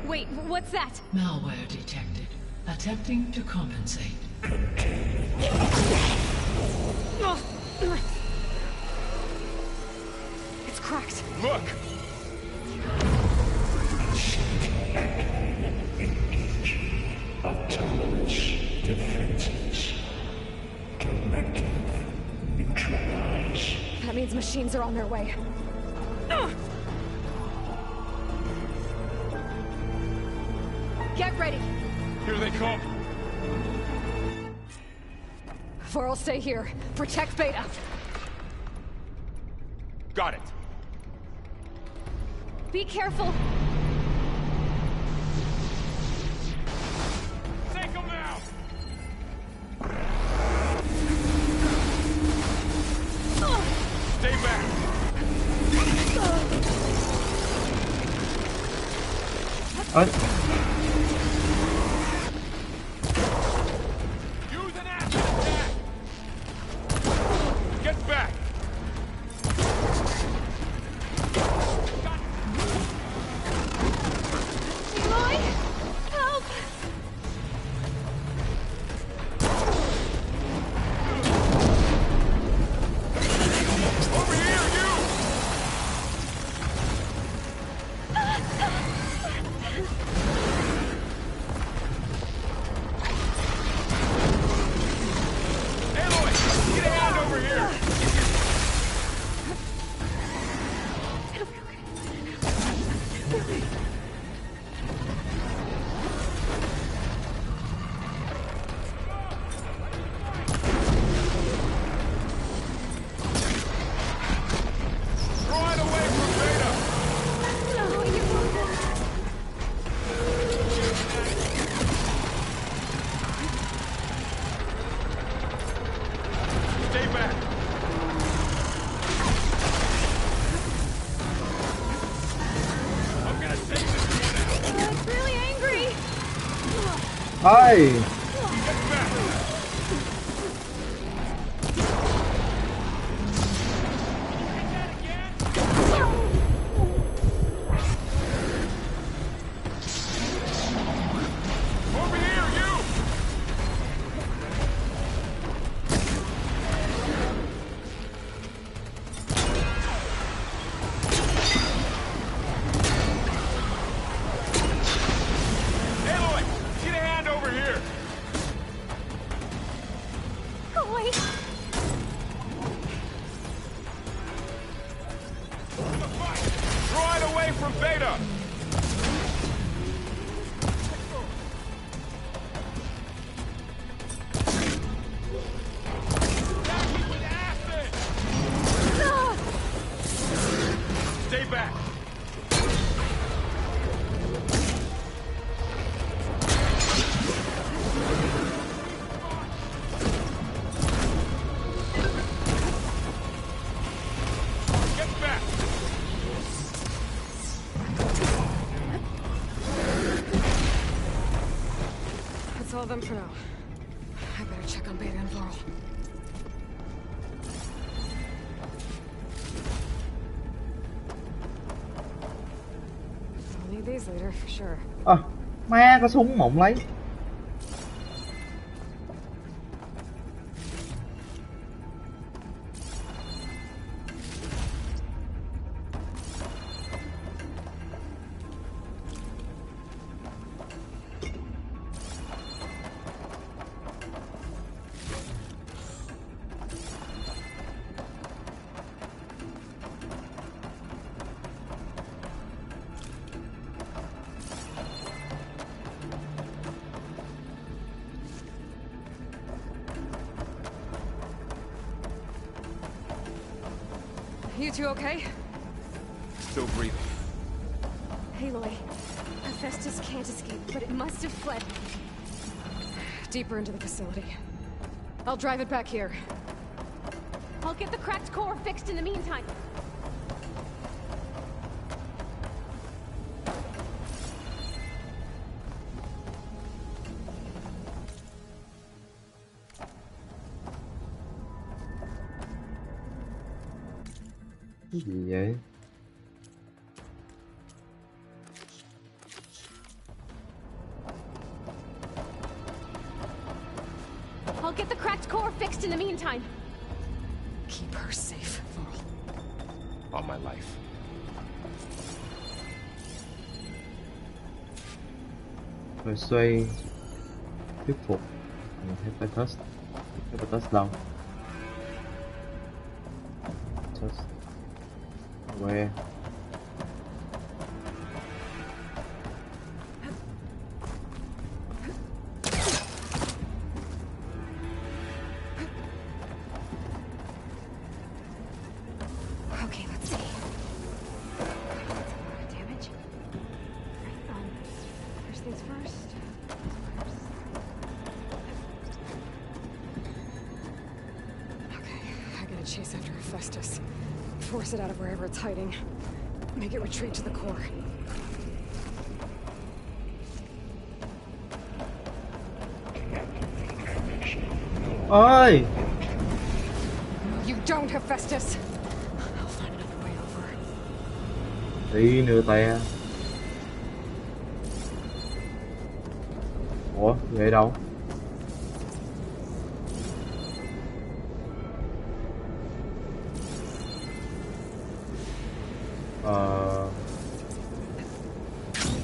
Wait, what's that? Malware detected. Attempting to compensate. It's cracked. Look! Autonomous defenses. Directive neutralize. That means machines are on their way. Get ready. Here they come. Vor'll stay here. Protect Beta. Got it. Be careful. Take them out! Stay back! Ơi. Use an acid attack! Get back! Aloy! Help! Over here, you! Aloy! Get a hand over here! Draw it away from Beta! No, you won't. Stay back! I'm gonna take this one out! It's really angry. Ơi. Get back! Over here, you! Aloy, get a hand over here! Oh, wait. To the fight! Draw it away from Beta! Attack it with acid! Ah! Stay back! Get back! That's all of them for now. I better check on Beta and Vor'l. I'll need these later, for sure. Ma có súng mộng lấy. You two okay? Still breathing. Aloy, Hephaestus can't escape, but it must have fled deeper into the facility. I'll drive it back here. I'll get the cracked core fixed in the meantime. Cái gì vậy? in the meantime. Keep her safe, Varl. On my life. Rồi xoay thuyết phục Hephaestus. Hephaestus đâu? Hephaestus. Where? Okay, let's see. That's a lot of damage. Right, first things first. Okay, I gotta chase after Hephaestus. Force it out of wherever it's hiding. Make it retreat to the core. Ôi! No, you don't, Hephaestus! I'll find another way over. Tí nữa te. Ủa, vậy đâu?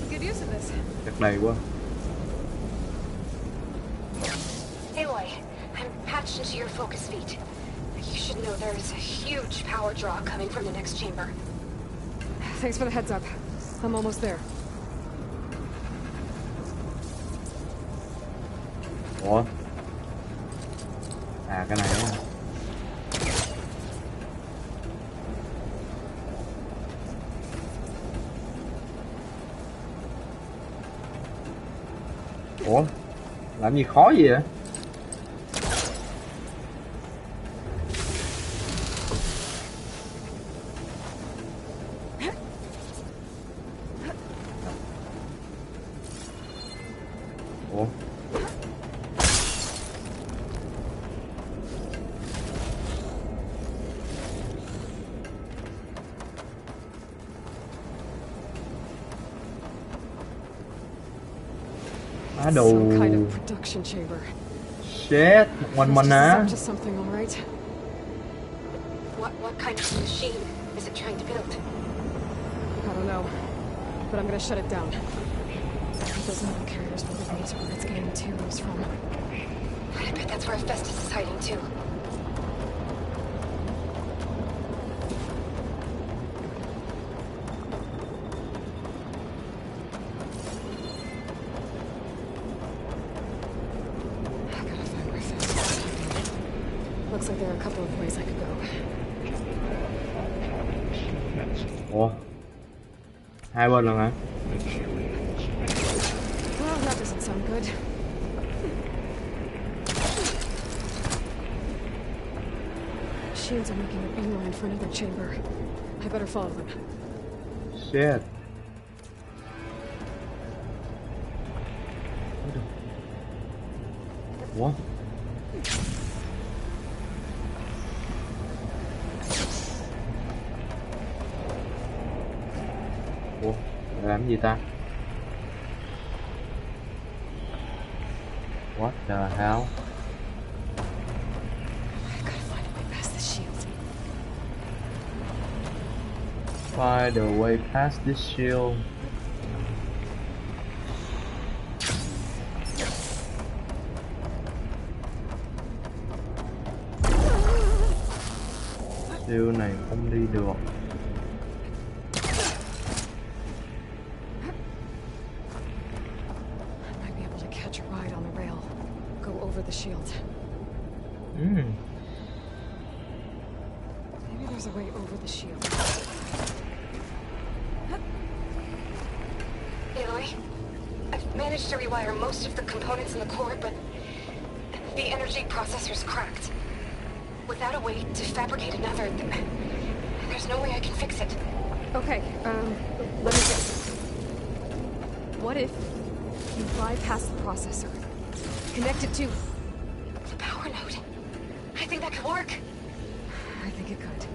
Good use of this. Chắc đầy quá. Aloy, I'm patched into your focus feed. You should know there is a huge power draw coming from the next chamber. Thanks for the heads up. I'm almost there. Ủa? À, cái này đúng không? Ủa? Làm gì khó gì vậy? Ủa? Á đồ. Some kind of production chamber. Shit, một mình á. Just something, all right? What kind of machine is it trying to build? I don't know, but I'm gonna shut it down. Those metal carriers will lead me to where it's getting materials from. I bet that's where Hephaestus is hiding too. I gotta find where Hephaestus is hiding. Looks like there are a couple of ways I could go. Ủa? Hai bên lần hả? Well, that doesn't sound good. Machines are making a beeline for another chamber. I better follow them. Shit. Ủa? Ủa? Làm gì ta? What the hell? I gotta find a way past this shield. Find a way past this shield. Shield này không đi được. I might be able to catch a ride on the rail. Go over the shield. Maybe there's a way over the shield. Aloy, I've managed to rewire most of the components in the core, but the energy processor's cracked. Without a way to fabricate another, there's no way I can fix it. Okay, let me guess. What if you bypass the processor? Connect it to the power node. I think that could work. I think it could.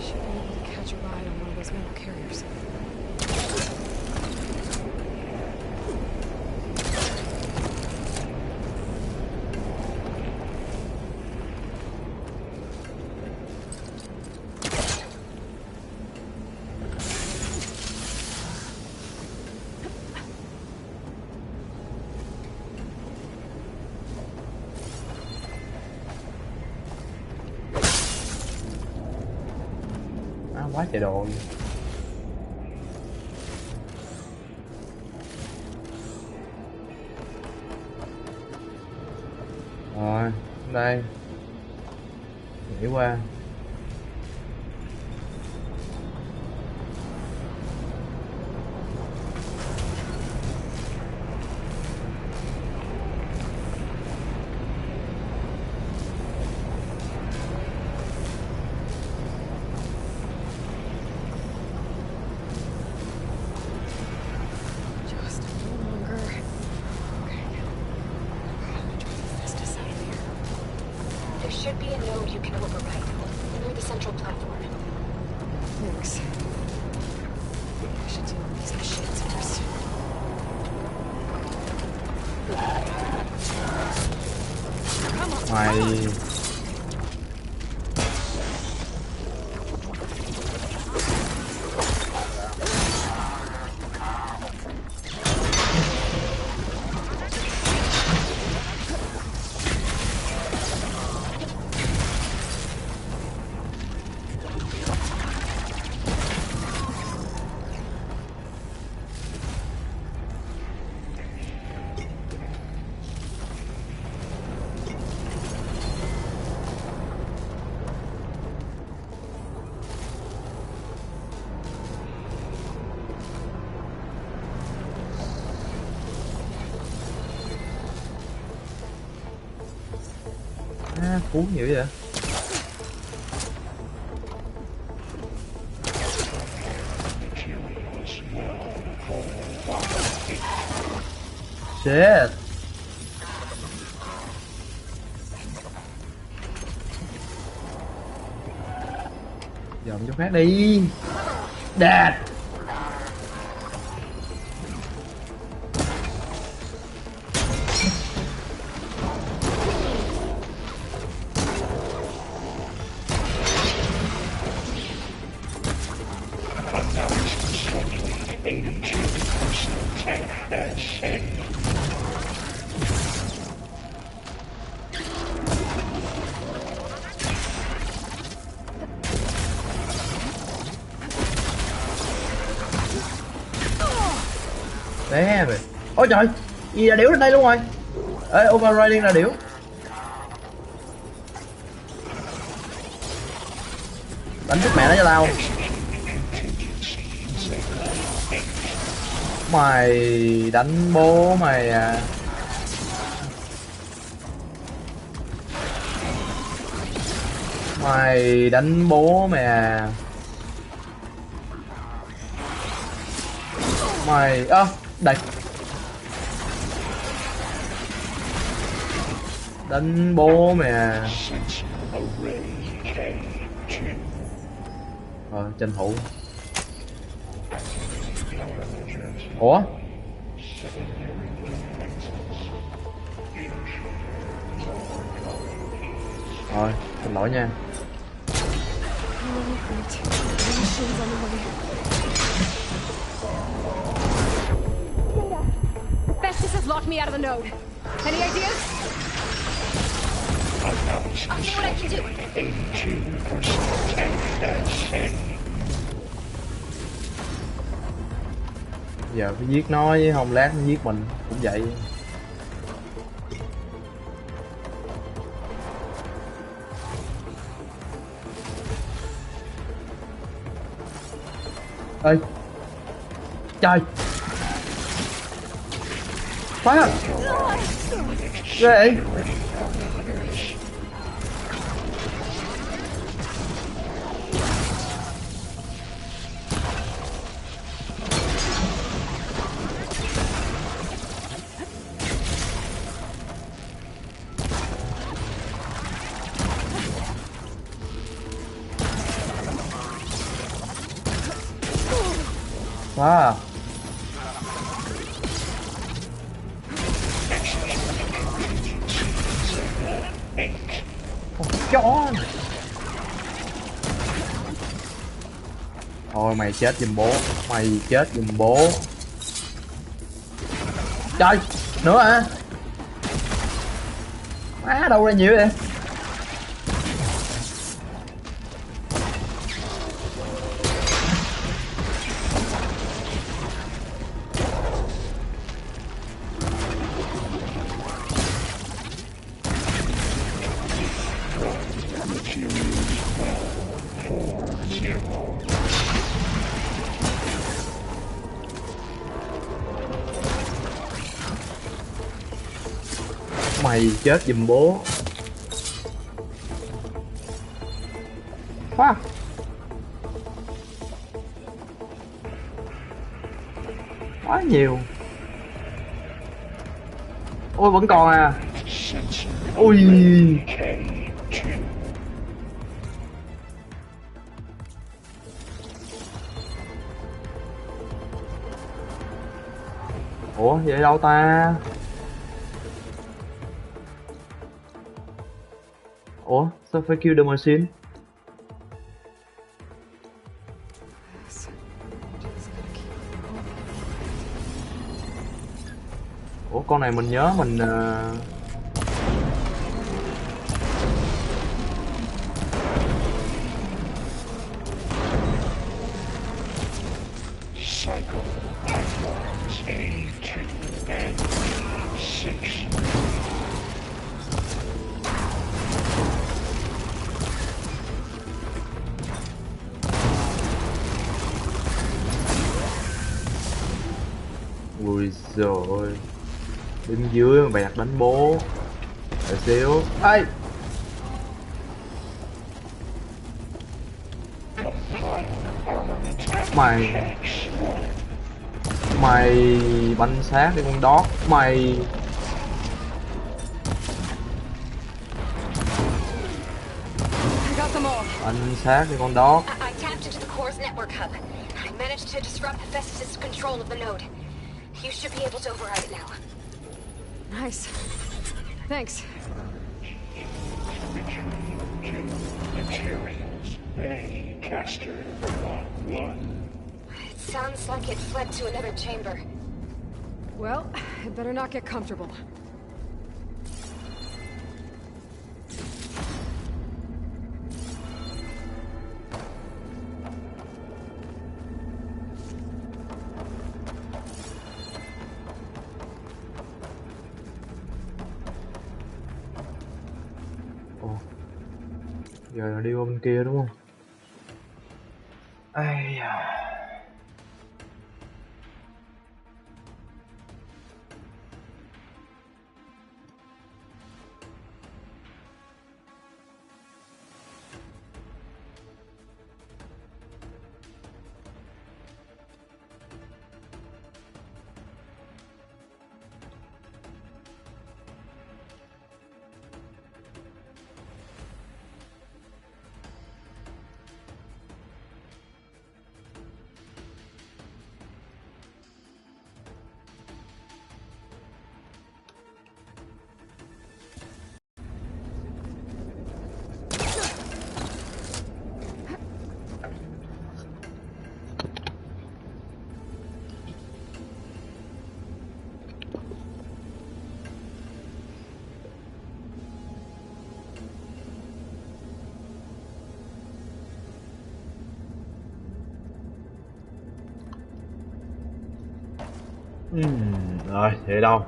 Should be able to catch a ride on one of those metal carriers. quá trời đồ luôn. Rồi, đây. Nhảy qua. Just a little longer. Okay. Drive the Festus out of here. There should be a node you can override near the central platform. Thanks. I should deal with these machines first. Come on. Mày cuốn dữ vậy. Shit. Dòm chỗ khác đi. Đạt. Damn rồi. Ôi trời, gì là điểu lên đây luôn rồi. Ê, overriding là điểu. Đánh chết mẹ nó cho tao. Mày đánh bố mày à. Mày đánh bố mày à. Mày ơ đây. Đánh bố mày à. Rồi tranh thủ. Ủa? Rồi, xin lỗi nha. Festus has locked me out of the node. Any ideas? I'll see what I can do. 82%. Giờ phải giết nó chứ không lát nó giết mình cũng vậy. Ê trời phá ghê. Wow. Con chó này. Thôi mày chết giùm bố. Mày chết giùm bố. Trời, nữa à. Má đâu ra nhiều vậy. Mày chết giùm bố. Quá. Quá nhiều. Ôi vẫn còn à. Ui. Ủa vậy đâu ta? Ủa sao phải kill the machine? Ủa con này mình nhớ mình ui rồi đứng dưới mà bẹt đánh bố. Đợi xíu. Ê mày bắn xác đi con đót mày. I got them all. Bắn xác đi con đót. I tapped into the core's network hub. I managed to disrupt Hephaestus' control of the node. You should be able to override it now. Nice. Thanks. Materials. Hey, Caster. One. It sounds like it fled to another chamber. Well, it better not get comfortable. Ồ. Giờ là đi qua bên kia đúng không? Ai da. Rồi, thì đâu?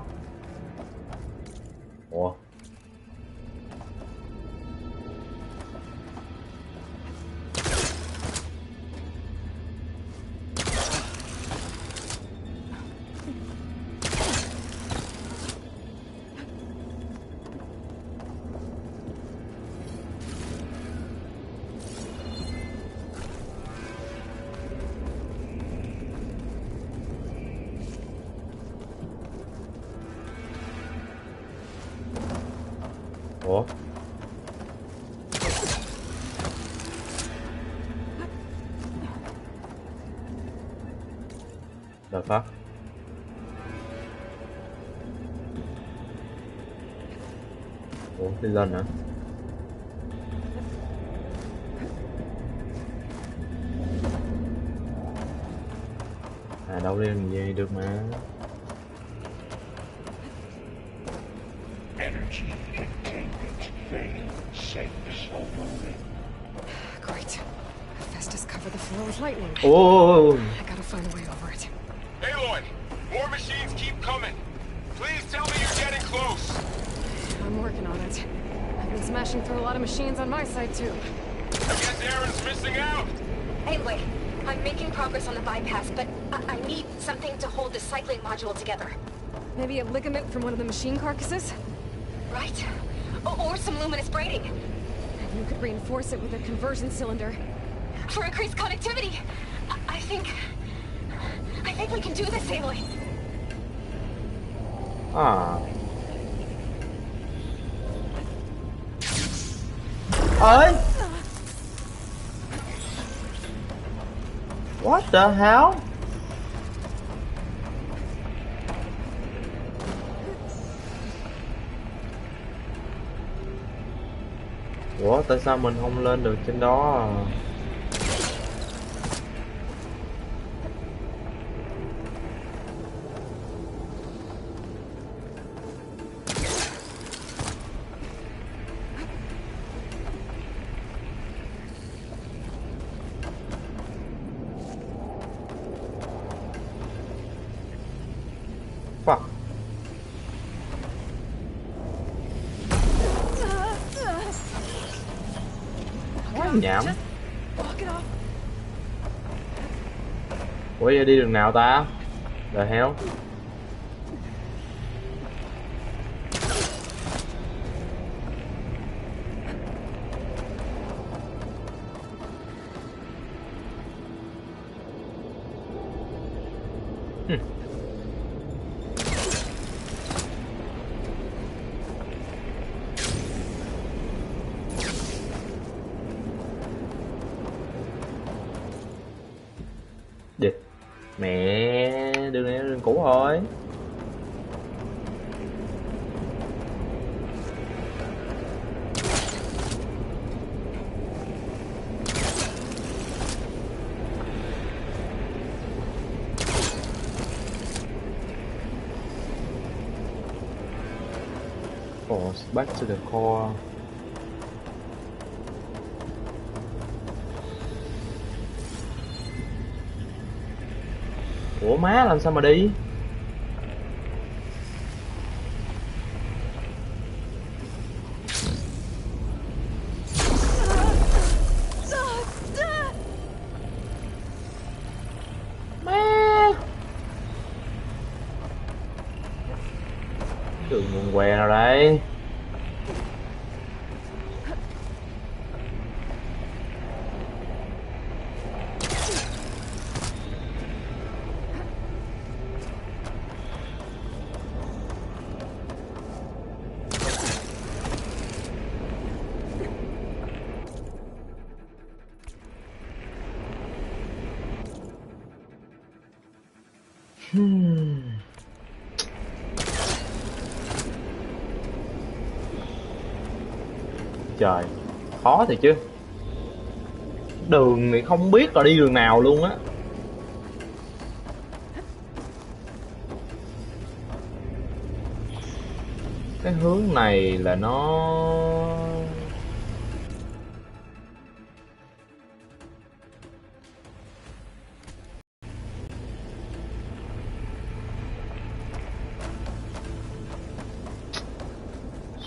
Ủa? Ủa? Đợt phát. Ủa, đi lên hả? À đâu lên gì được mà. Energy containment failed. Safe only. Great. Hephaestus covered the floor with lightning. Ồ. I gotta find a way over it. Aloy, more machines keep coming. Please tell me you're getting close. I'm working on it. I've been smashing through a lot of machines on my side too. I guess Aaron's missing out. Anyway, I'm making progress on the bypass, but I need something to hold the cycling module together. Maybe a ligament from one of the machine carcasses? Right? Or some luminous braiding. And you could reinforce it with a conversion cylinder. For increased connectivity. I think we can do this, Aloy. À. Ơi. What the hell? Ủa tại sao mình không lên được trên đó? Fuck. Quá nhảm. Ủa giờ đi đường nào ta? The hell? Đi. Mẹ, đường này là đường cũ thôi. Force back to the core. Ủa má làm sao mà đi? Má. Đường nguồn què nào đây? Trời, khó thì chứ. Đường này không biết là đi đường nào luôn á. Cái hướng này là nó...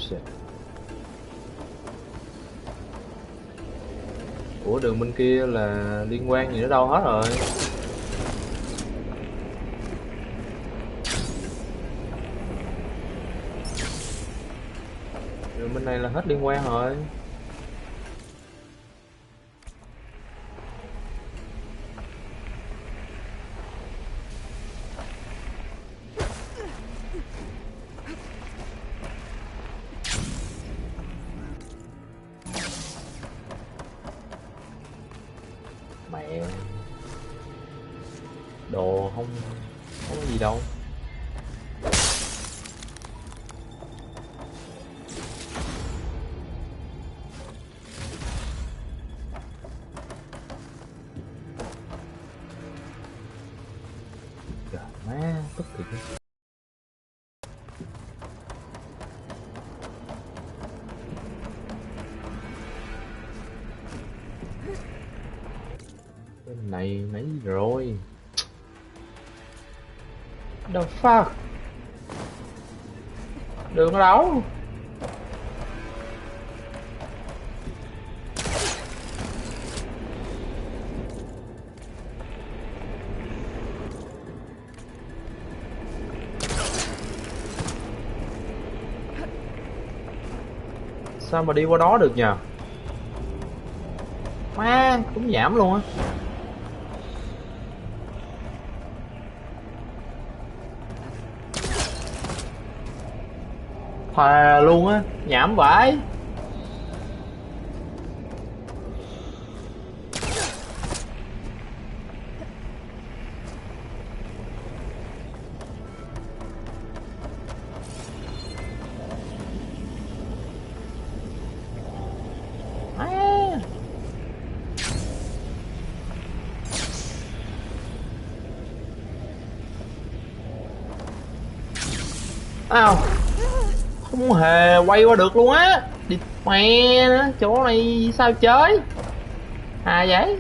Shit. Ủa đường bên kia là liên quan gì nữa đâu hết rồi. Đường bên này là hết liên quan rồi. Mẹ, đồ không có gì đâu. Trời má, tức thiệt. Bên này nãy rồi. The fuck? Đường ở đâu? Sao mà đi qua đó được nhờ? Má, cũng giảm luôn á. Thề luôn á, nhảm vãi. Ao, không hề quay qua được luôn á. Đi mẹ nữa, chỗ này sao chơi à vậy.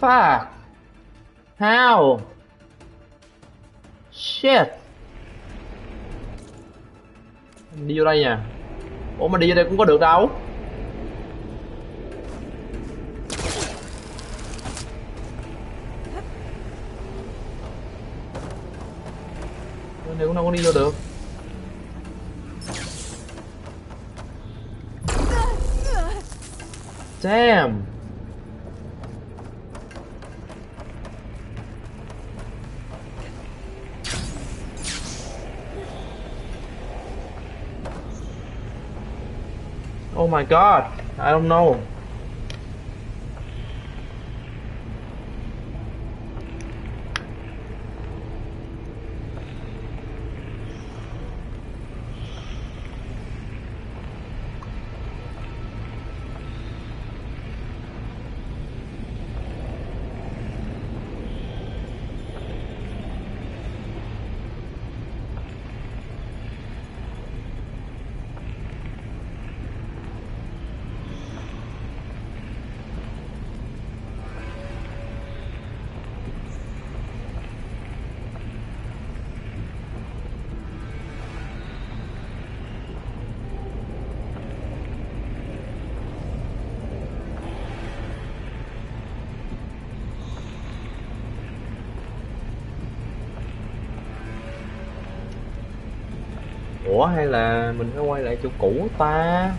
Fuck. How? Shit. Đi vô đây nha. Ủa mà đi vô đây cũng có được đâu. Bên này cũng đâu có đi vô được. Damn. Oh my god, I don't know. Ủa hay là mình phải quay lại chỗ cũ ta?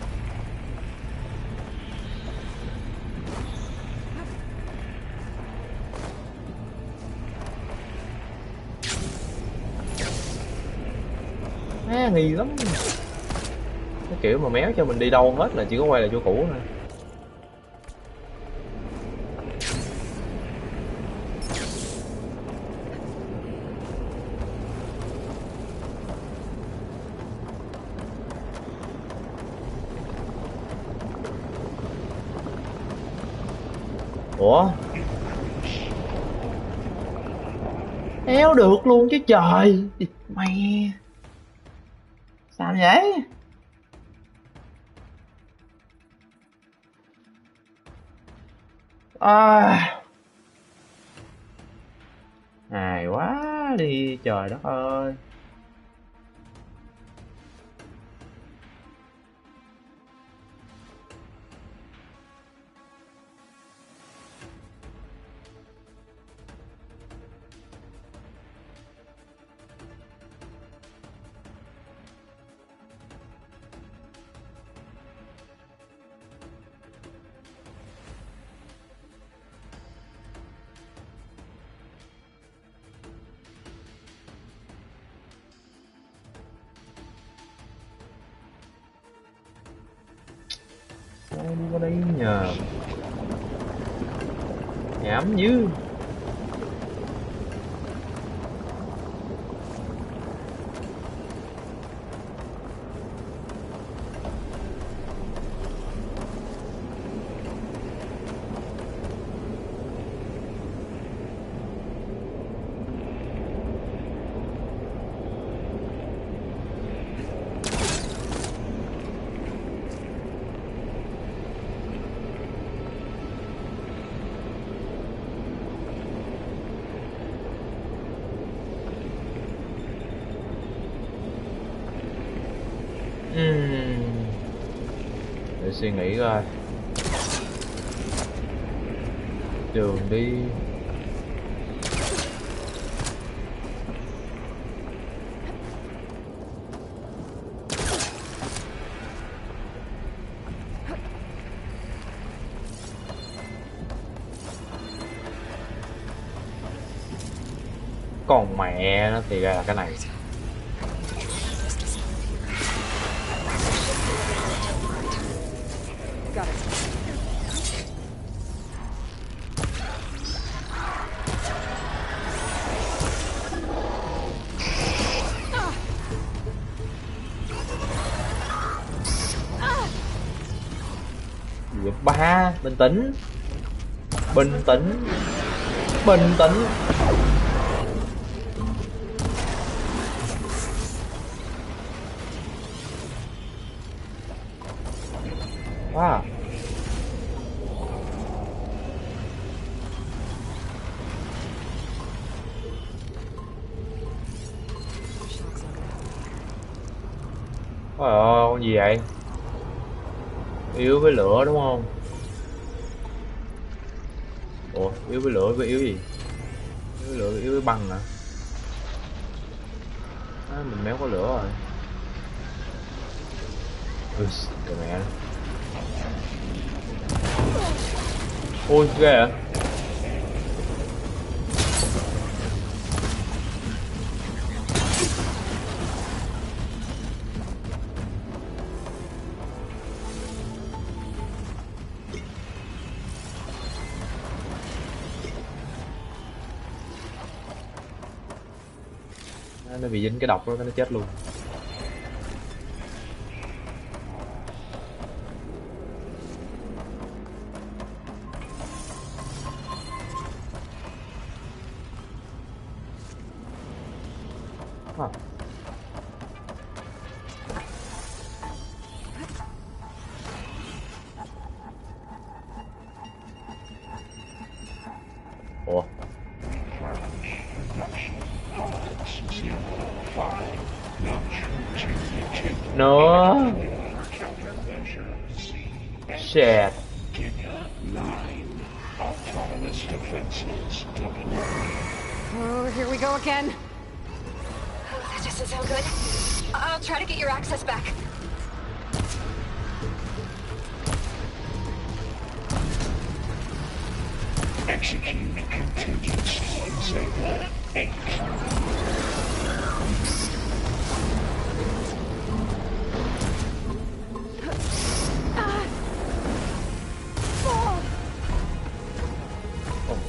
Má nghi lắm. Cái kiểu mà méo cho mình đi đâu hết là chỉ có quay lại chỗ cũ thôi. Ủa? Éo được luôn chứ trời. Mẹ. Sao vậy? À. Hài quá đi trời đất ơi. Sao đi qua đây nhờ? Nhảm dữ. Để suy nghĩ coi. Đường đi. Còn mẹ nó thì ra là cái này. Got it. Gì vậy ba? Bình tĩnh. Bình tĩnh. Bình tĩnh. Wow. Trời ơi, con gì vậy? Yếu với lửa đúng không? Ủa, yếu với lửa với yếu gì? Yếu với lửa với yếu với băng hả? À, mình méo có lửa rồi. Trời mẹ. Ôi, ghê hả? Nó bị dính cái độc đó, nó chết luôn. Ủa? Nữa. Shit. Oh, here we go again. That doesn't sound good. I'll try to get your access back. Execute contingency disable 8.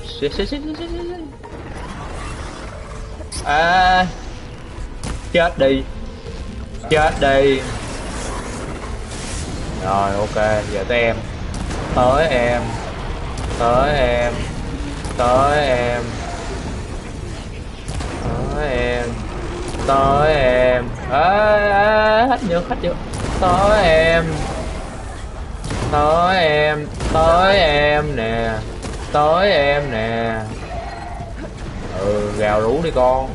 Shit. À, chết đi. Chết đi. Rồi ok, giờ tới em. Tới em. Tới em. Tới em. Tới em. Tới em. Hết chưa. Tới em. Tới em. Tới em nè. Tới em nè. Gào rú đi con.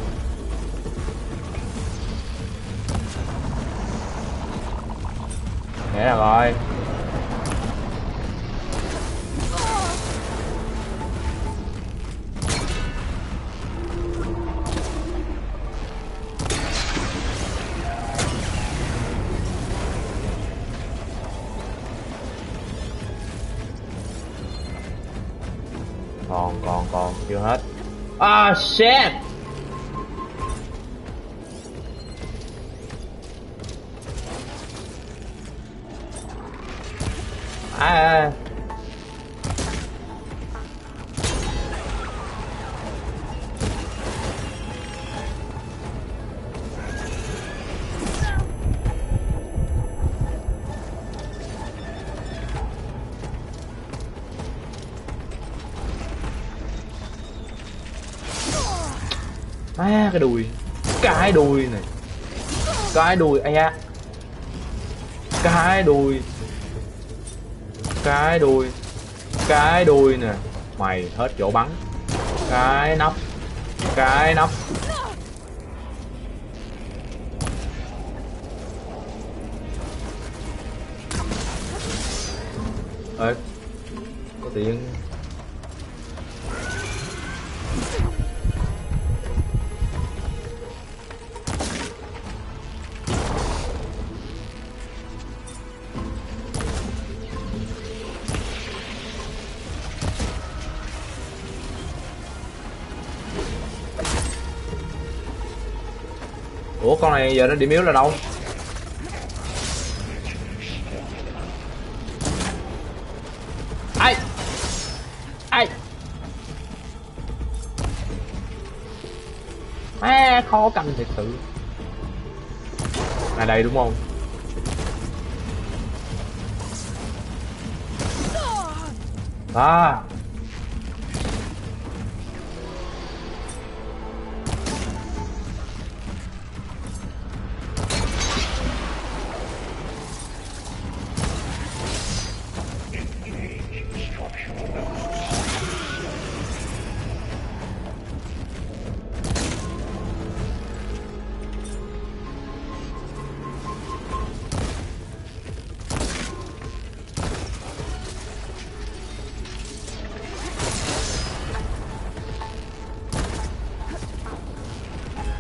Nghĩa là rồi. Còn chưa hết. Ah shit. Cái đùi. Cái đùi này. Cái đùi ai da. Cái đùi. Cái đùi. Cái đùi nè. Mày hết chỗ bắn. Cái nóc. Cái nóc. Ê, có tiền. Ủa con này giờ nó điểm yếu là đâu? Ai? Ai? Khó canh thiệt sự. À đây đúng không? À.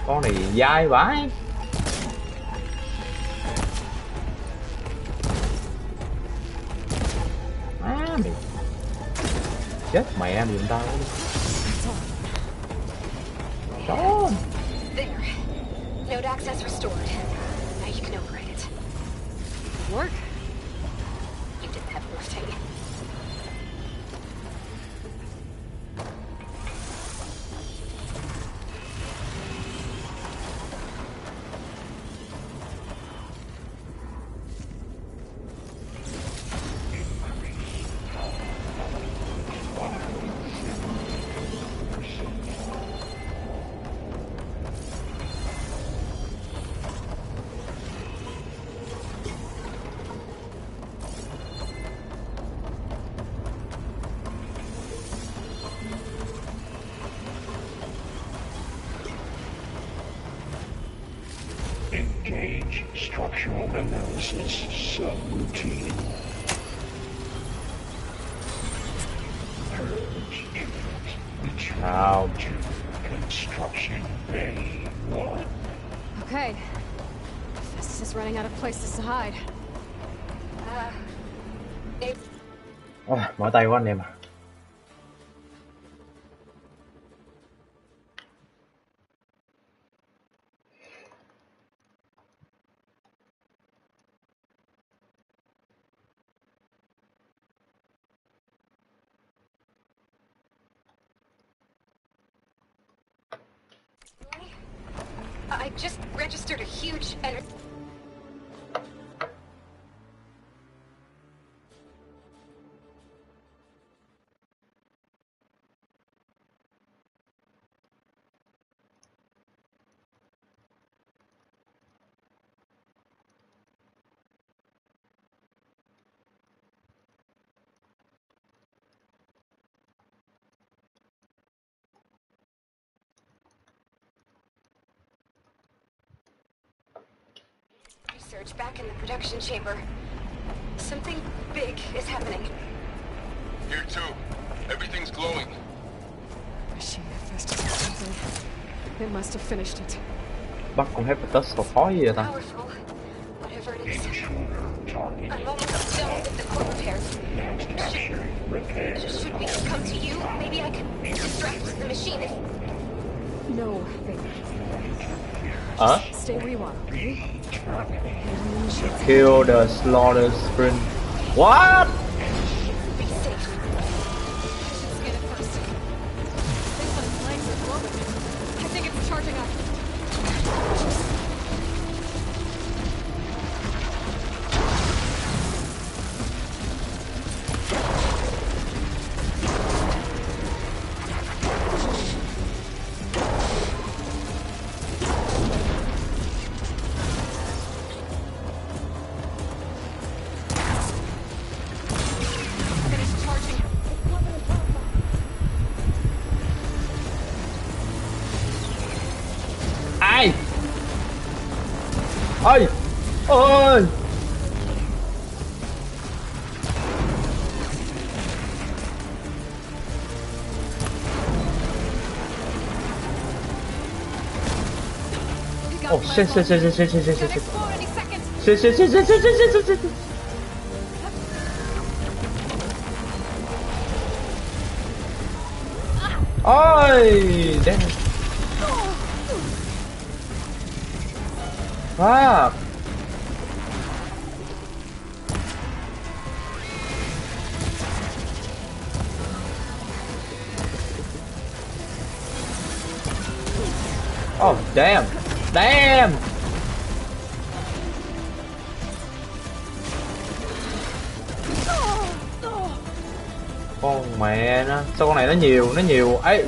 Con này dai vãi. Má mày. Chết mẹ giùm tao. Chó. There. Node access restored. Now you can override it. Work? You did the heavy lifting. Engage structural analysis subroutine. Purge image. Return to construction bay 1. Okay. Festus is running out of places to hide. Mỏi tay quá anh em à. I just registered a huge energy. Research back in the production chamber. Something big is happening. Here too. Everything's glowing. Machine of Festus or something. It must have finished it. Bắt con Hephaestus là khó gì vậy ta? Powerful. Whatever it is. Intruder target. I'm almost done with the core repairs. Manufacturing repair. Should we come to you? Maybe I could distract the machine if... No, baby. Stay where you are, okay? Kill the slaughter sprint. What? Be safe. I should scan it first. Things on its legs are glowing. I think it's charging up. Finish charging. Ai? Ôi! Ôi! Oh shit shit shit shit shit shit shit shit Explode any second. shit shit shit shit shit shit shit shit shit. Ôi! Damn. Fuck. Oh damn. Damn. Con mẹ nó, sao con này nó nhiều ấy.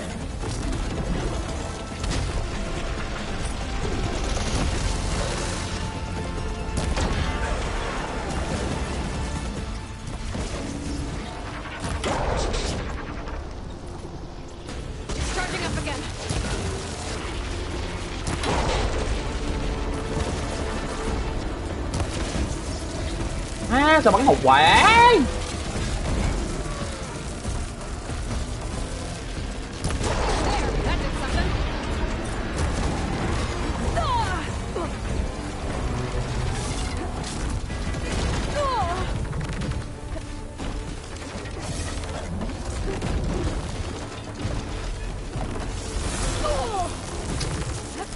Charging up again. À, sao bắn hậu quả. That did something.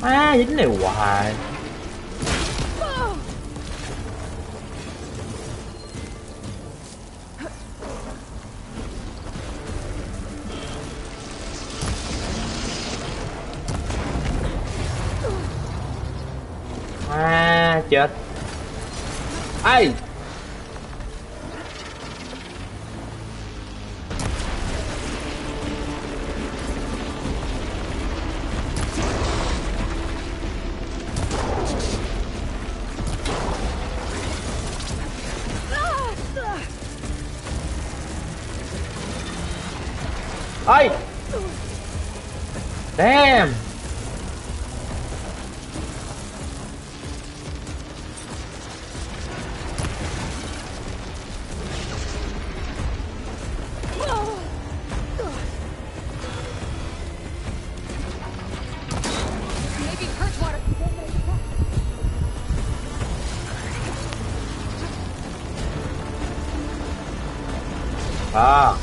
À, dính này hoài. À, chết. Ai. Ai. Damn. Maybe Perchwater. À.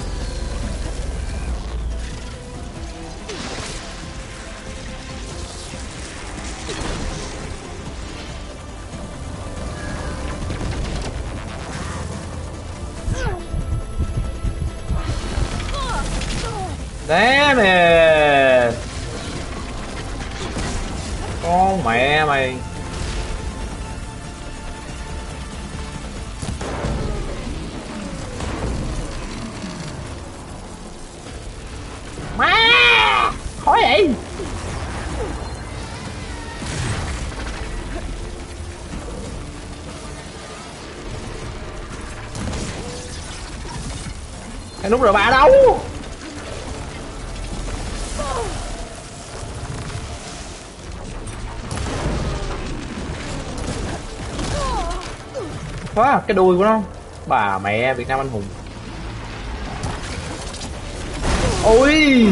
Damn it. Con mẹ mày. Má. Khó vậy. Cái nút rồi bà đâu? Quá, cái đuôi của nó. Bà mẹ Việt Nam anh hùng. Ôi.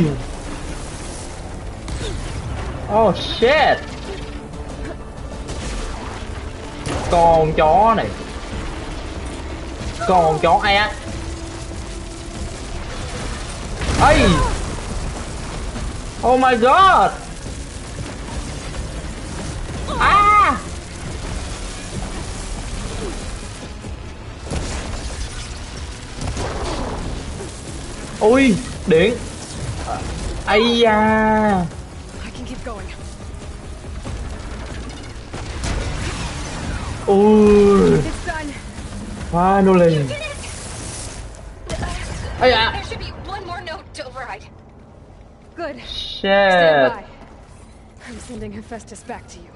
Oh shit. Con chó này. Con chó ai á. Ây. Oh my god. À. Ui, điện. Ây da. I can keep going. Ui. It's done. Finally. Ây da. There should be one more node to override. Good. Shit. Stand by. I'm sending Hephaestus back to you.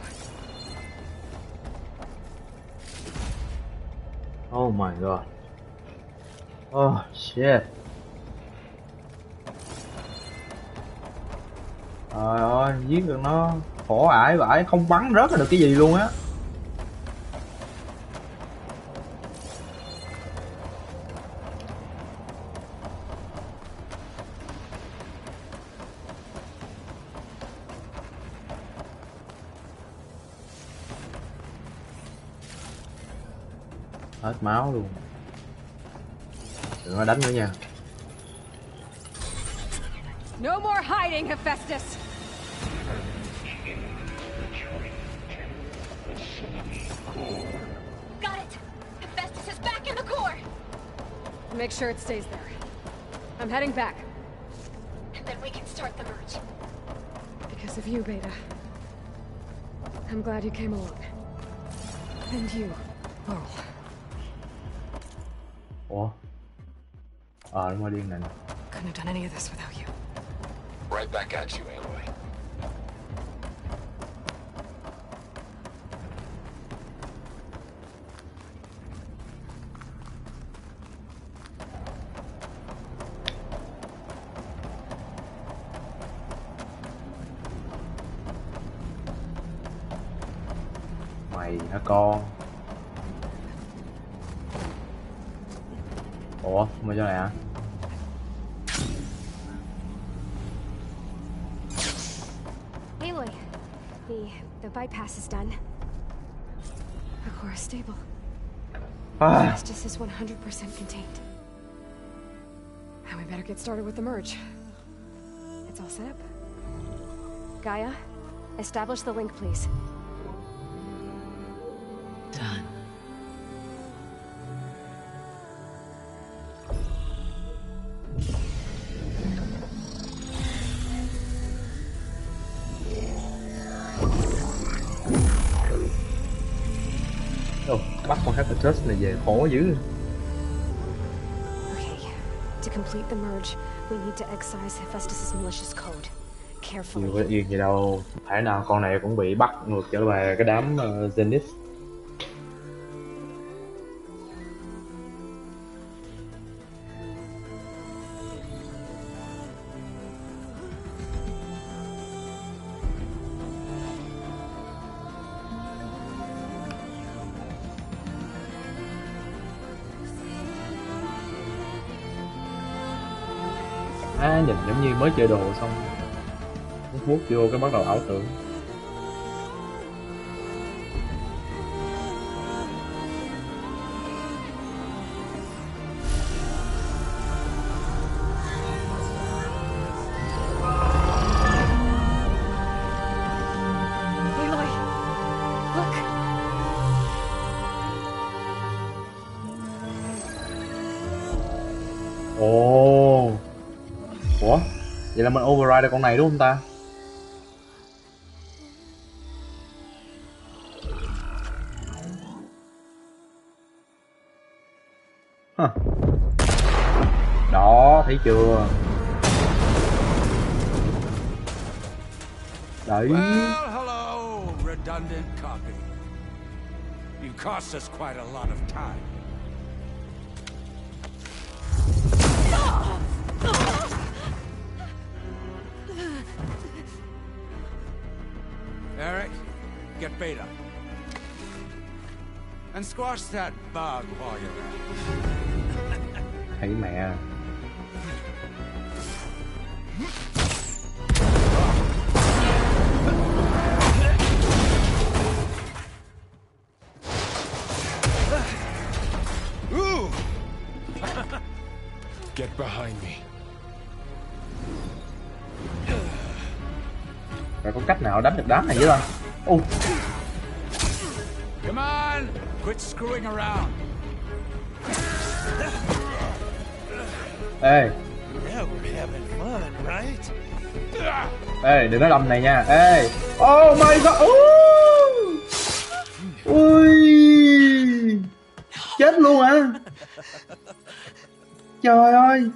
Oh my god. Oh shit. Trời ơi, giết được nó khổ ải vãi, không bắn rớt được cái gì luôn á. Hết máu luôn. Đừng có đánh nữa nha. No more hiding, Hephaestus. make sure it stays there. I'm heading back. And then we can start the merge. Because of you, Beta. I'm glad you came along. And you, Laurel. Ủa? Đúng rồi, điên này nè. Couldn't have done any of this without you. Right back at you, Aloy. Mày hả con? Ủa, không ở chỗ này hả? Aloy, the bypass is done. The core is stable. Estes is 100% contained. And we better get started with the merge. It's all set up. Gaia, establish the link, please. Done. Bắt con Hephaestus này về khó dữ. Okay, to complete the merge, we need to excise Hephaestus' malicious code. Carefully. Nhiều cái yên gì đâu, thể nào con này cũng bị bắt ngược trở về cái đám Zenith. Nhìn giống như mới chơi đồ xong vuốt vô cái bắt đầu ảo tưởng. Aloy, look. Ồ. Ủa? Vậy là mình override được con này đúng không ta? Đó, thấy chưa? Đấy. Well, hello, redundant copy. You cost us quite a lot of time. Eric, get Beta. And squash that bug while you're at it. Thấy mẹ. Ooh! Get behind me. Rồi có cách nào đánh được đám này chứ không? Come on, quit screwing around. Ê. Yeah, we're having fun, right? Ê, đừng có đâm này nha. Ê. Oh my god. Ui. Chết luôn hả? Trời ơi.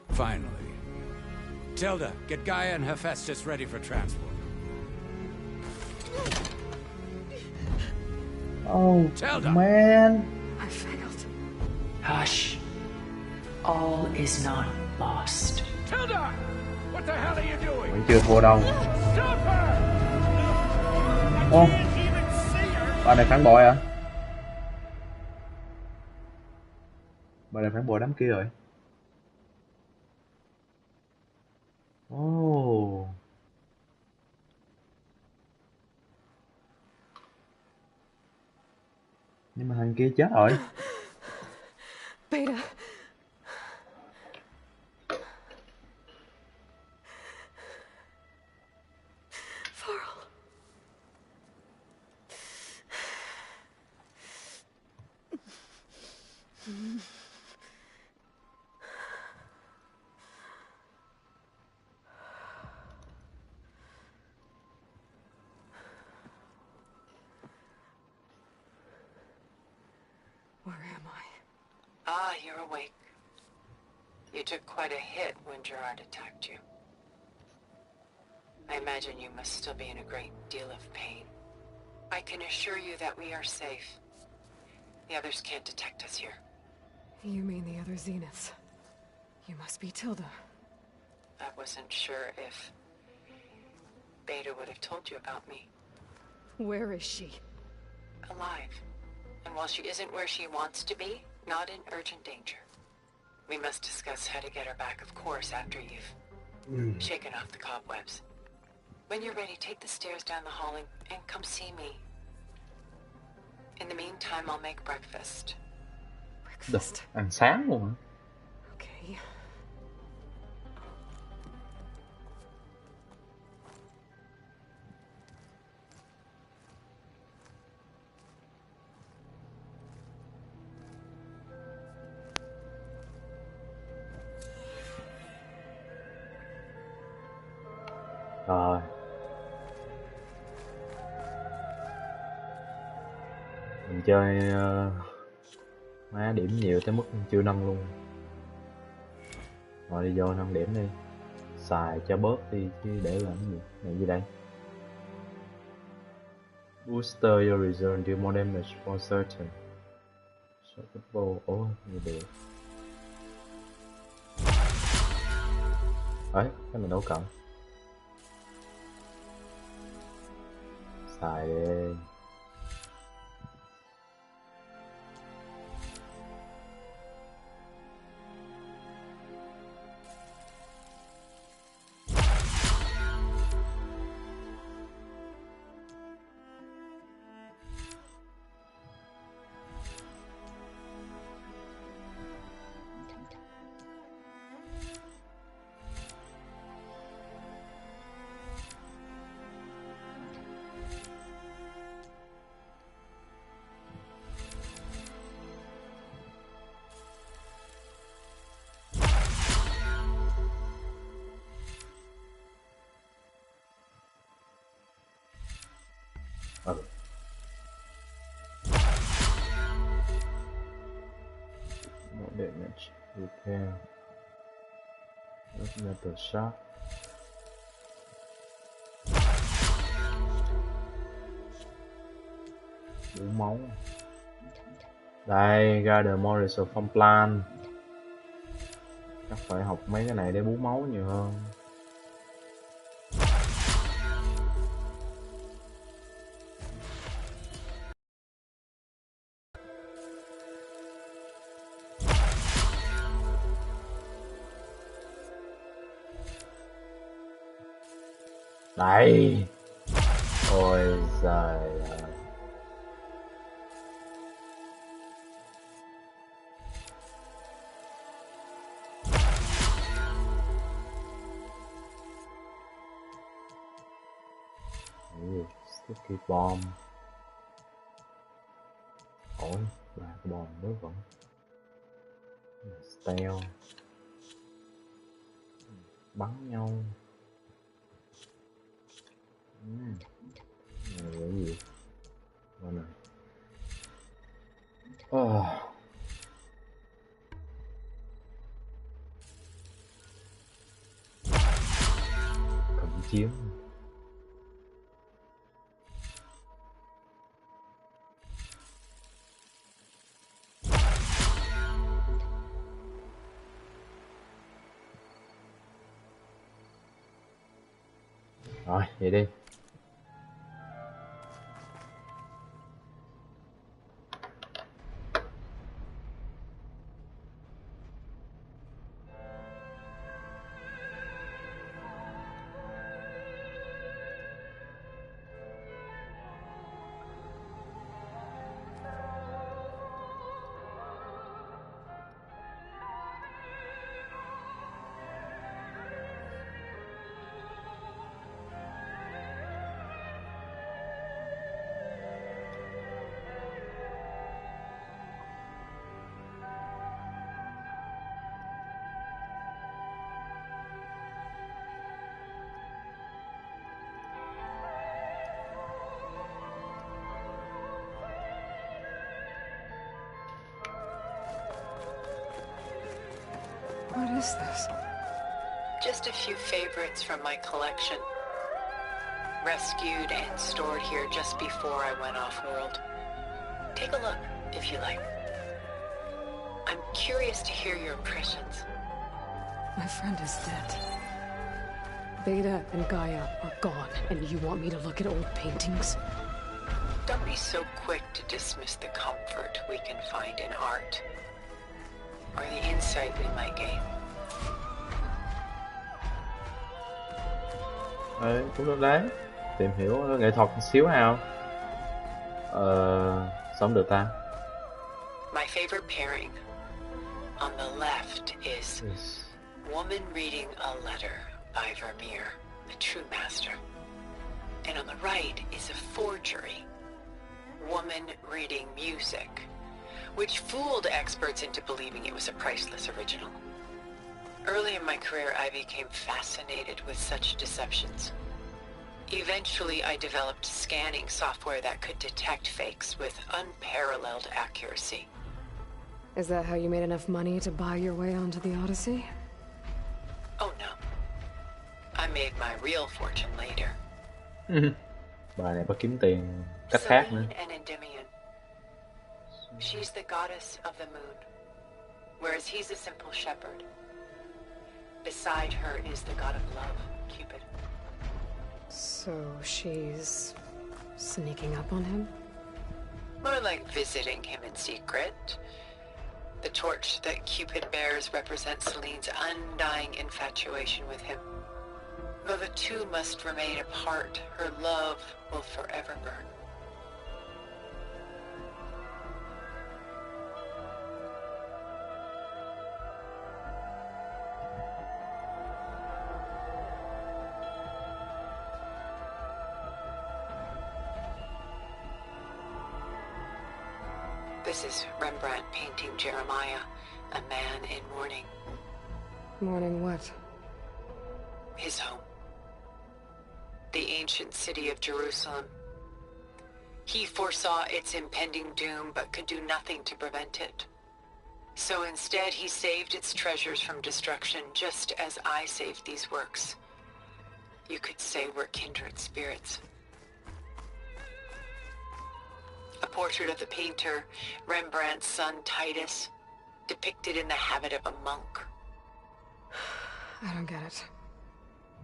Finally. Tilda, get Gaia and Hephaestus ready for transport. Oh, Tilda. man. I failed. Hush. All is not lost. Tilda! What the hell are you doing? Vẫn chưa thua đâu. Stop her! Ô, Can't even see her! bà này phản bội hả? Bà này phản bội đám kia rồi. Oh. Nhưng mà thằng kia chết rồi. Beta. Where am I? Ah, you're awake. You took quite a hit when Gerard attacked you. I imagine you must still be in a great deal of pain. I can assure you that we are safe. The others can't detect us here. You mean the other Zeniths? You must be Tilda. I wasn't sure if Beta would have told you about me. Where is she? Alive. And while she isn't where she wants to be, not in urgent danger. We must discuss how to get her back, of course, after you've shaken off the cobwebs. When you're ready, take the stairs down the hall and come see me. In the meantime, I'll make breakfast. Breakfast. Ăn sáng luôn hả? Okay. Rồi. Mình chơi má điểm nhiều tới mức chưa nâng luôn. Rồi đi vô nâng điểm đi. Xài cho bớt đi chứ để làm cái gì. Này gì đây? Booster your return deal more damage for certain. Shotable. Ủa gì được. Ấy, cái mình đâu cần. Xài đi. No damage. Repair. Metal shot. Đủ máu. Đây, Gather more resource from plan. Chắc phải học mấy cái này để bú máu nhiều hơn. Đây. Ôi giời ơi. Sticky bomb. Ôi, 3 cái bomb mới vẫn. Stealth. Bắn nhau. Này là cái gì? Đây này. Cận chiến. Rồi, vậy đi. is this? Just a few favorites from my collection. Rescued and stored here just before I went off-world. Take a look, if you like. I'm curious to hear your impressions. My friend is dead. Beta and Gaia are gone, and you want me to look at old paintings? Don't be so quick to dismiss the comfort we can find in art, or the insight we might gain. Đấy, cũng được đấy. Tìm hiểu nghệ thuật một xíu nào. Sống được ta. My favorite pairing. On the left is Woman Reading a Letter by Vermeer, a true master. And on the right is a forgery. Woman Reading Music, which fooled experts into believing it was a priceless original. Early in my career, I became fascinated with such deceptions. Eventually, I developed scanning software that could detect fakes with unparalleled accuracy. Is that how you made enough money to buy your way onto the Odyssey? Oh no. I made my real fortune later. Bà này có kiếm tiền cách khác nữa. Selene and Endymion. She's the goddess of the moon, whereas he's a simple shepherd. Beside her is the god of love, Cupid. So she's sneaking up on him? More like visiting him in secret. The torch that Cupid bears represents Selene's undying infatuation with him. Though the two must remain apart, her love will forever burn. This is Rembrandt painting Jeremiah, a man in mourning. Mourning what? His home. The ancient city of Jerusalem. He foresaw its impending doom, but could do nothing to prevent it. So instead, he saved its treasures from destruction, just as I saved these works. You could say we're kindred spirits. A portrait of the painter, Rembrandt's son Titus, depicted in the habit of a monk. I don't get it.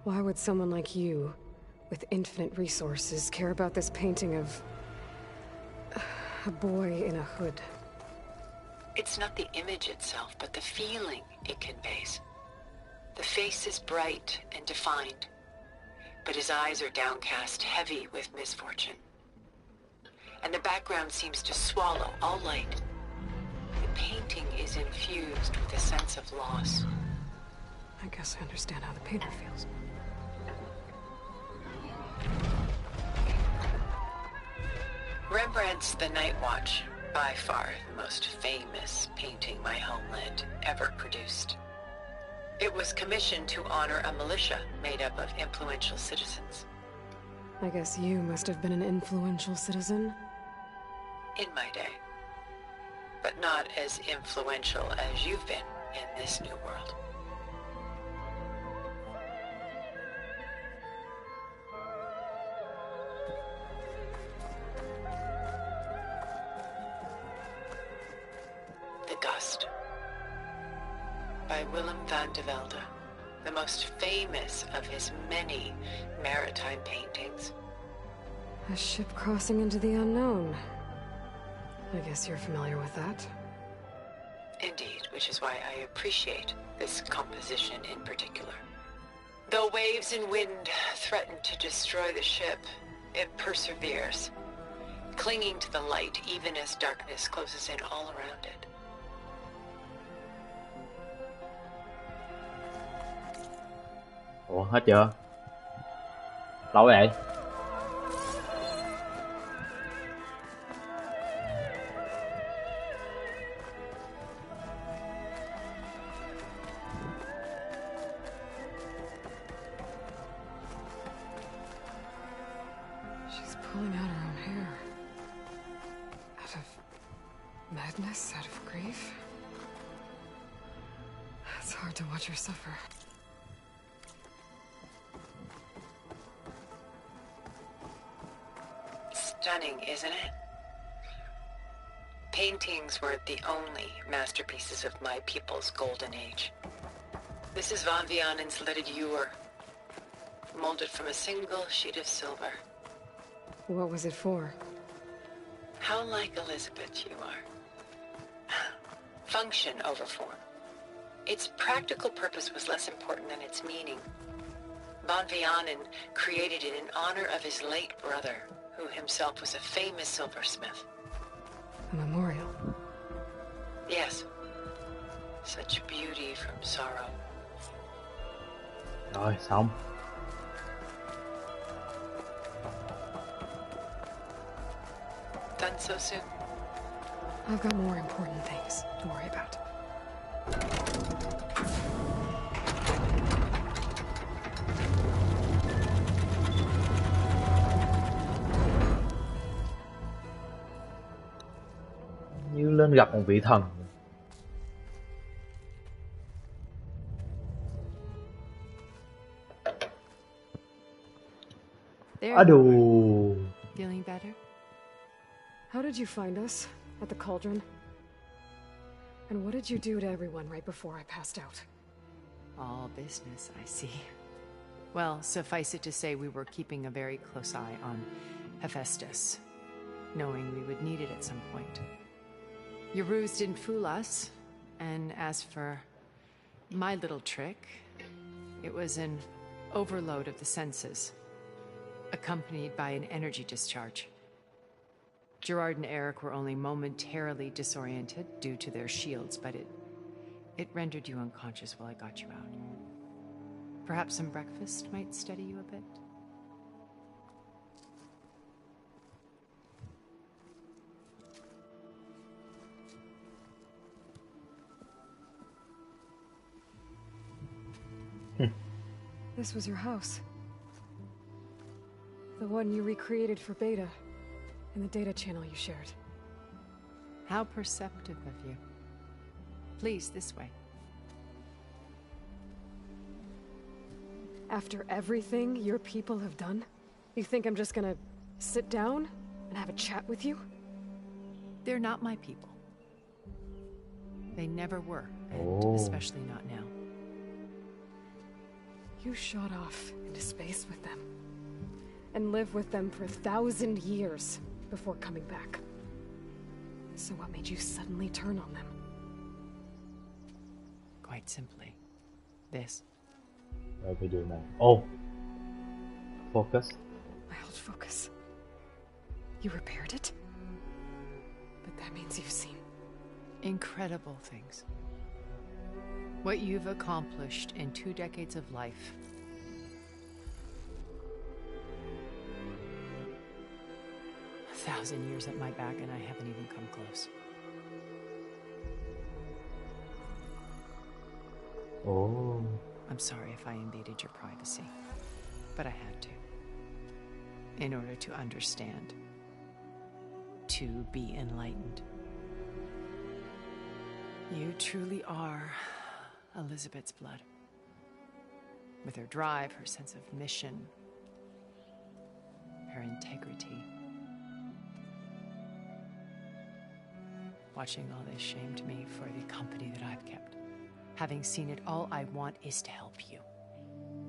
Why would someone like you, with infinite resources, care about this painting of a boy in a hood? It's not the image itself, but the feeling it conveys. The face is bright and defined, but his eyes are downcast, heavy with misfortune. And the background seems to swallow all light. The painting is infused with a sense of loss. I guess I understand how the painter feels. Rembrandt's The Night Watch, by far the most famous painting my homeland ever produced. It was commissioned to honor a militia made up of influential citizens. I guess you must have been an influential citizen. In my day. But not as influential as you've been in this new world. The Gust. By Willem van de Velde, the most famous of his many maritime paintings. A ship crossing into the unknown. I guess you're familiar with that. Indeed, which is why I appreciate this composition in particular. Though waves and wind threaten to destroy the ship, it perseveres, clinging to the light even as darkness closes in all around it. Ủa, hết chưa? Lâu vậy? She's pulling out her own hair. Out of madness, out of grief. It's hard to watch her suffer. Stunning, isn't it? Paintings were the only masterpieces of my people's golden age. This is Von Vianen's leaded ewer, molded from a single sheet of silver. What was it for? How like Elizabeth you are. Function over form. Its practical purpose was less important than its meaning. Von Vianen created it in honor of his late brother, who himself was a famous silversmith. A memorial. Yes. Such beauty from sorrow. Rồi xong. Done so soon? I've got more important things to worry about. Như lên gặp một vị thần. There. Aduh. Feeling better? How did you find us? At the cauldron? And what did you do to everyone right before I passed out? All business, I see. Well, suffice it to say we were keeping a very close eye on Hephaestus, knowing we would need it at some point. Your ruse didn't fool us, and as for my little trick, it was an overload of the senses, accompanied by an energy discharge. Gerard and Eric were only momentarily disoriented due to their shields, but it rendered you unconscious while I got you out. Perhaps some breakfast might steady you a bit? This was your house. The one you recreated for Beta, in the data channel you shared. How perceptive of you. Please, this way. After everything your people have done, you think I'm just gonna sit down and have a chat with you? They're not my people. They never were, and especially not now. You shot off into space with them, and lived with them for 1,000 years before coming back. So what made you suddenly turn on them? Quite simply, this. Rồi video này. Oh. Focus. My old focus. You repaired it? But that means you've seen incredible things. What you've accomplished in 2 decades of life. A 1,000 years at my back and I haven't even come close. Oh. I'm sorry if I invaded your privacy, but I had to. In order to understand. To be enlightened. You truly are Elizabeth's blood. With her drive, her sense of mission, her integrity. Watching all this shamed me for the company that I've kept. Having seen it, all I want is to help you.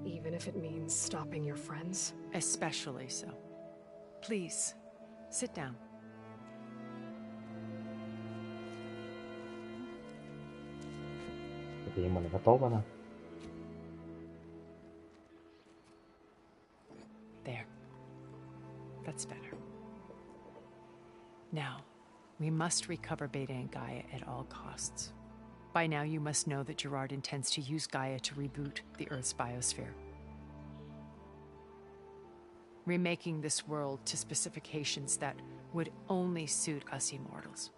even if it means stopping your friends? Especially so. Please, sit down. Thì mình có tốt không? There. That's better. Now, we must recover Beta and Gaia at all costs. By now, you must know that Gerard intends to use Gaia to reboot the Earth's biosphere. Remaking this world to specifications that would only suit us immortals.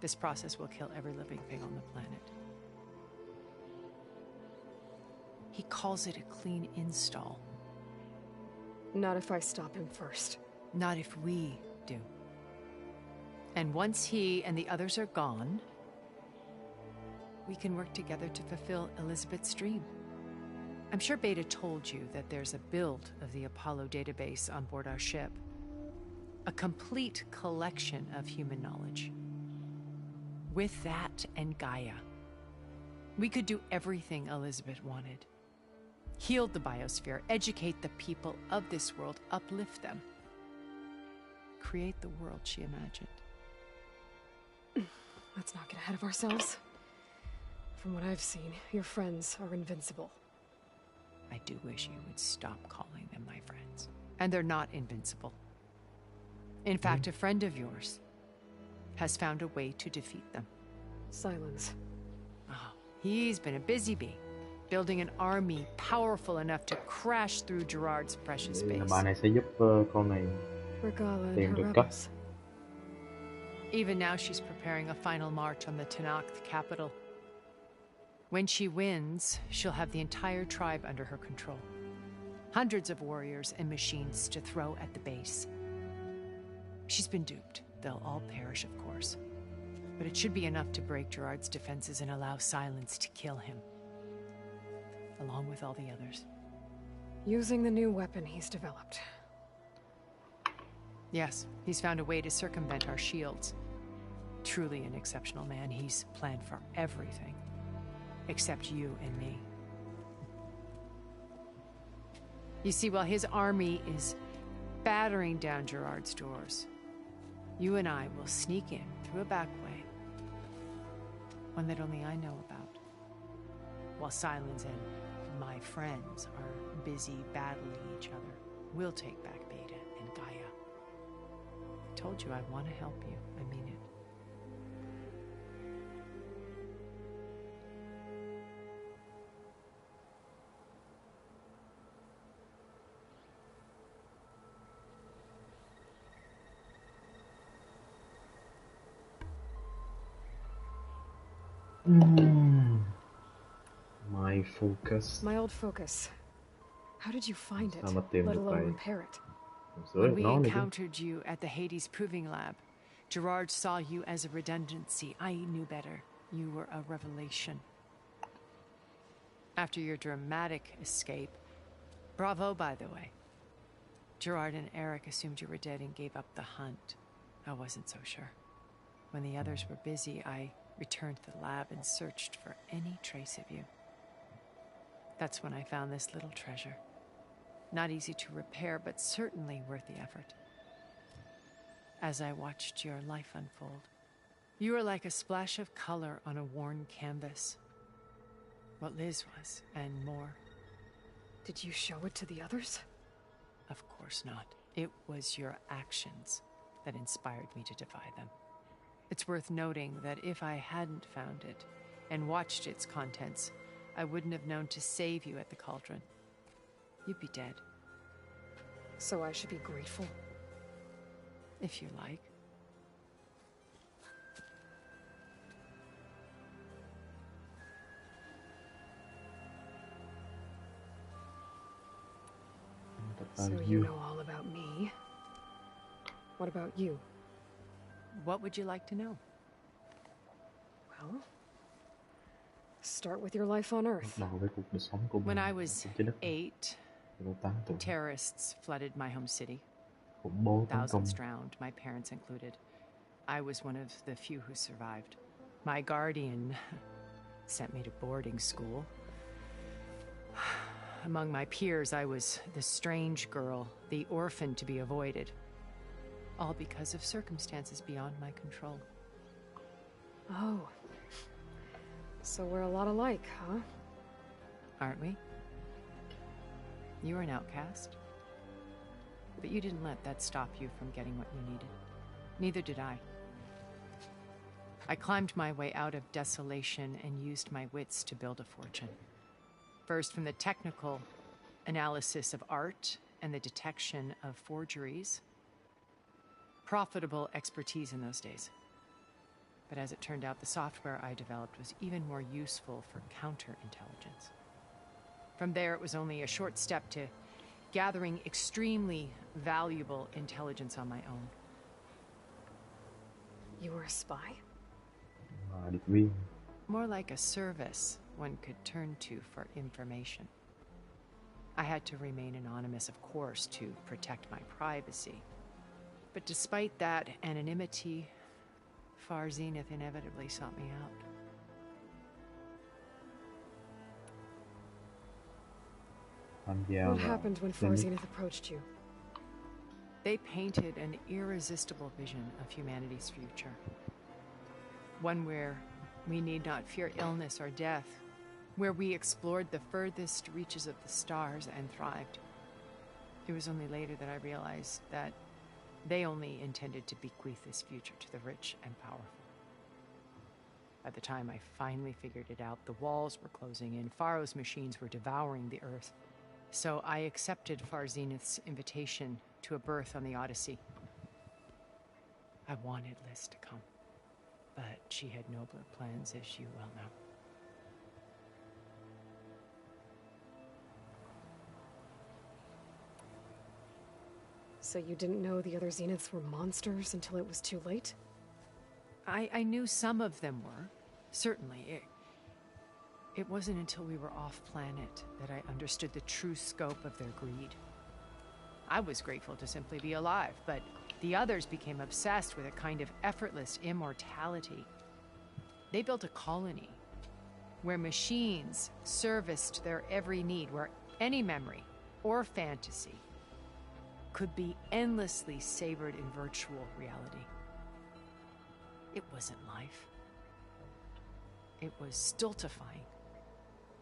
This process will kill every living thing on the planet. He calls it a clean install. Not if I stop him first. Not if we do. And once he and the others are gone, we can work together to fulfill Elizabeth's dream. I'm sure Beta told you that there's a build of the Apollo database on board our ship. A complete collection of human knowledge. With that and Gaia, we could do everything Elizabeth wanted. Heal the biosphere, educate the people of this world, uplift them. Create the world she imagined. Let's not get ahead of ourselves. From what I've seen, your friends are invincible. I do wish you would stop calling them my friends. And they're not invincible. In fact, a friend of yours has found a way to defeat them. Silence. Oh, he's been a busy bee, building an army powerful enough to crash through Gerard's precious base. Bà này sẽ giúp con này Regala and tìm her được cấp. rebels. Even now, she's preparing a final march on the Tenakth capital. When she wins, she'll have the entire tribe under her control. Hundreds of warriors and machines to throw at the base. She's been duped. They'll all perish, of course. But it should be enough to break Gerard's defenses and allow Silence to kill him. Along with all the others. Using the new weapon he's developed. Yes, he's found a way to circumvent our shields. Truly an exceptional man. He's planned for everything. Except you and me. You see, while his army is battering down Gerard's doors, you and I will sneak in through a back way. One that only I know about. While Silence and my friends are busy battling each other, we'll take back Beta and Gaia. I told you I want to help you. I mean it. My focus. My old focus. How did you find it, Sao mà tìm let được alone vậy? repair it? When we encountered you at the Hades Proving Lab, Gerard saw you as a redundancy. I knew better. You were a revelation. After your dramatic escape, bravo, by the way. Gerard and Eric assumed you were dead and gave up the hunt. I wasn't so sure. When the others were busy, I returned to the lab and searched for any trace of you. That's when I found this little treasure. Not easy to repair, but certainly worth the effort. As I watched your life unfold, you were like a splash of color on a worn canvas. What Liz was, and more. Did you show it to the others? Of course not. It was your actions that inspired me to defy them. It's worth noting that if I hadn't found it and watched its contents, I wouldn't have known to save you at the cauldron. You'd be dead. So I should be grateful? If you like. So you know all about me. What about you? What would you like to know? Well, start with your life on Earth. Đầu với cuộc sống của When mình I was trên đất 8, tôi 8 tuổi. terrorists flooded my home city. Khủng bố tấn công. Thousands drowned, my parents included. I was one of the few who survived. My guardian sent me to boarding school. Among my peers, I was the strange girl, the orphan to be avoided. All because of circumstances beyond my control. Oh. So we're a lot alike, huh? Aren't we? You were an outcast. But you didn't let that stop you from getting what you needed. Neither did I. I climbed my way out of desolation and used my wits to build a fortune. First, from the technical analysis of art and the detection of forgeries. Profitable expertise in those days. But as it turned out, the software I developed was even more useful for counterintelligence. From there, it was only a short step to gathering extremely valuable intelligence on my own. You were a spy? Điệp viên. more like a service one could turn to for information. I had to remain anonymous, of course, to protect my privacy. But despite that anonymity, Far Zenith inevitably sought me out. What happened when Far Zenith approached you? They painted an irresistible vision of humanity's future. One where we need not fear illness or death, where we explored the furthest reaches of the stars and thrived. It was only later that I realized that they only intended to bequeath this future to the rich and powerful. By the time I finally figured it out, the walls were closing in, Faro's machines were devouring the Earth. So I accepted Far Zenith's invitation to a berth on the Odyssey. I wanted Liz to come, but she had nobler plans, as you well know. So you didn't know the other Zeniths were monsters until it was too late? I knew some of them were, certainly. It wasn't until we were off-planet that I understood the true scope of their greed. I was grateful to simply be alive, but the others became obsessed with a kind of effortless immortality. They built a colony where machines serviced their every need, where any memory or fantasy could be endlessly savored in virtual reality. It wasn't life. It was stultifying,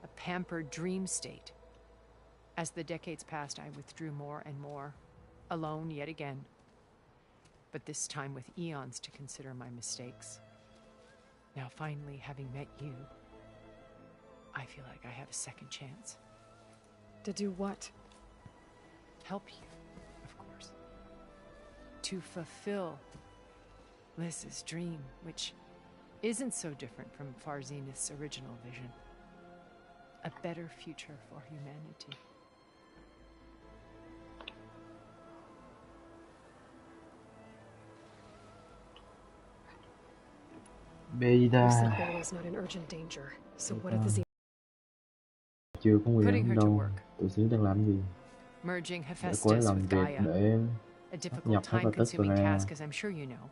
a pampered dream state. As the decades passed, I withdrew more and more, alone yet again, but this time with eons to consider my mistakes. Now finally, having met you, I feel like I have a second chance. To do what? Help you, of course. To fulfill Liz's dream, which isn't so different from Far Zenith's original vision. A better future for humanity. You Beta said Beta's not in urgent danger, so what if the Zenith... chưa có nguy Putting hiểm her to đâu. work. Tụi Xíu đang làm gì? Merging Để cố Hephaestus làm with việc Gaia. để A nhập difficult, hết là time-consuming Tessera. task, as I'm sure you know.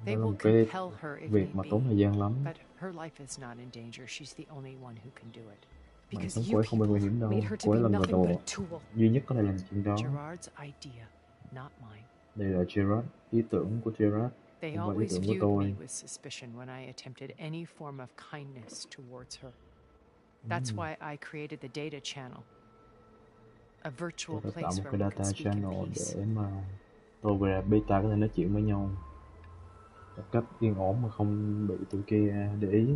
They Đó là will một cái compel her if việc need mà be, tốn thời gian lắm. but her life is not in danger. She's the only one who can do it. Mạng Because sống you của ấy không bị nguy people hiểm đâu. made her to Cô be ấy là người nothing but đồ a tool. duy nhất có thể làm chuyện đó. Gerard's idea, not mine. Đây là Gerard, ý tưởng của Gerard, They không phải ý always tưởng của viewed tôi. me with suspicion when I attempted any form of kindness towards her. That's why I created the data channel. A virtual Tôi đã tạo place một where cái we data could speak in channel peace. để mà tôi và Beta có thể nói chuyện với nhau một cách yên ổn mà không bị tụi kia để ý.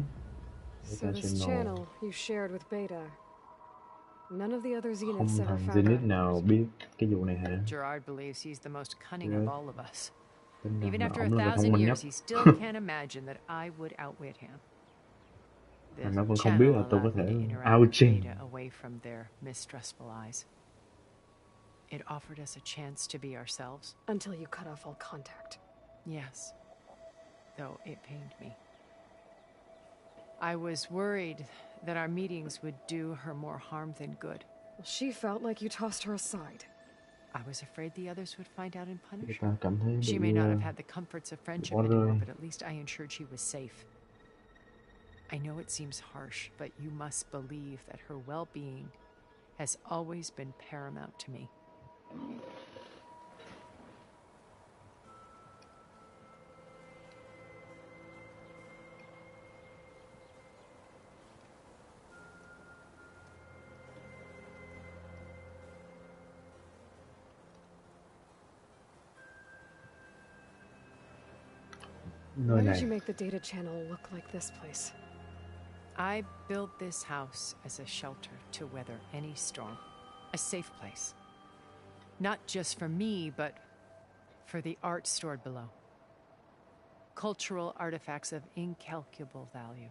So Data this channel channel you shared with Beta, none of the other không Zeniths ever thằng found Zenith out. nào biết cái vụ này hả? Gerard believes he's the most cunning Right. of all of us. Tính ra Even là after ổng là người 1,000 thông minh nhất. years, he still can't imagine that I would outwit him. The Nó vẫn không channel biết là tôi có allowed me thể to interact with outing. Beta away from their mistrustful eyes. It offered us a chance to be ourselves. Until you cut off all contact. Yes, though it pained me. I was worried that our meetings would do her more harm than good. Well, she felt like you tossed her aside. I was afraid the others would find out and Người punish ta her. cảm thấy She bị may not have had the comforts of friendship bỏ anymore, rơi. but at least I ensured she was safe. I know it seems harsh, but you must believe that her well-being has always been paramount to me. nơi Why này. did you make the data channel look like this place? I built this house as a shelter to weather any storm, a safe place. Not just for me, but for the art stored below. Cultural artifacts of incalculable value.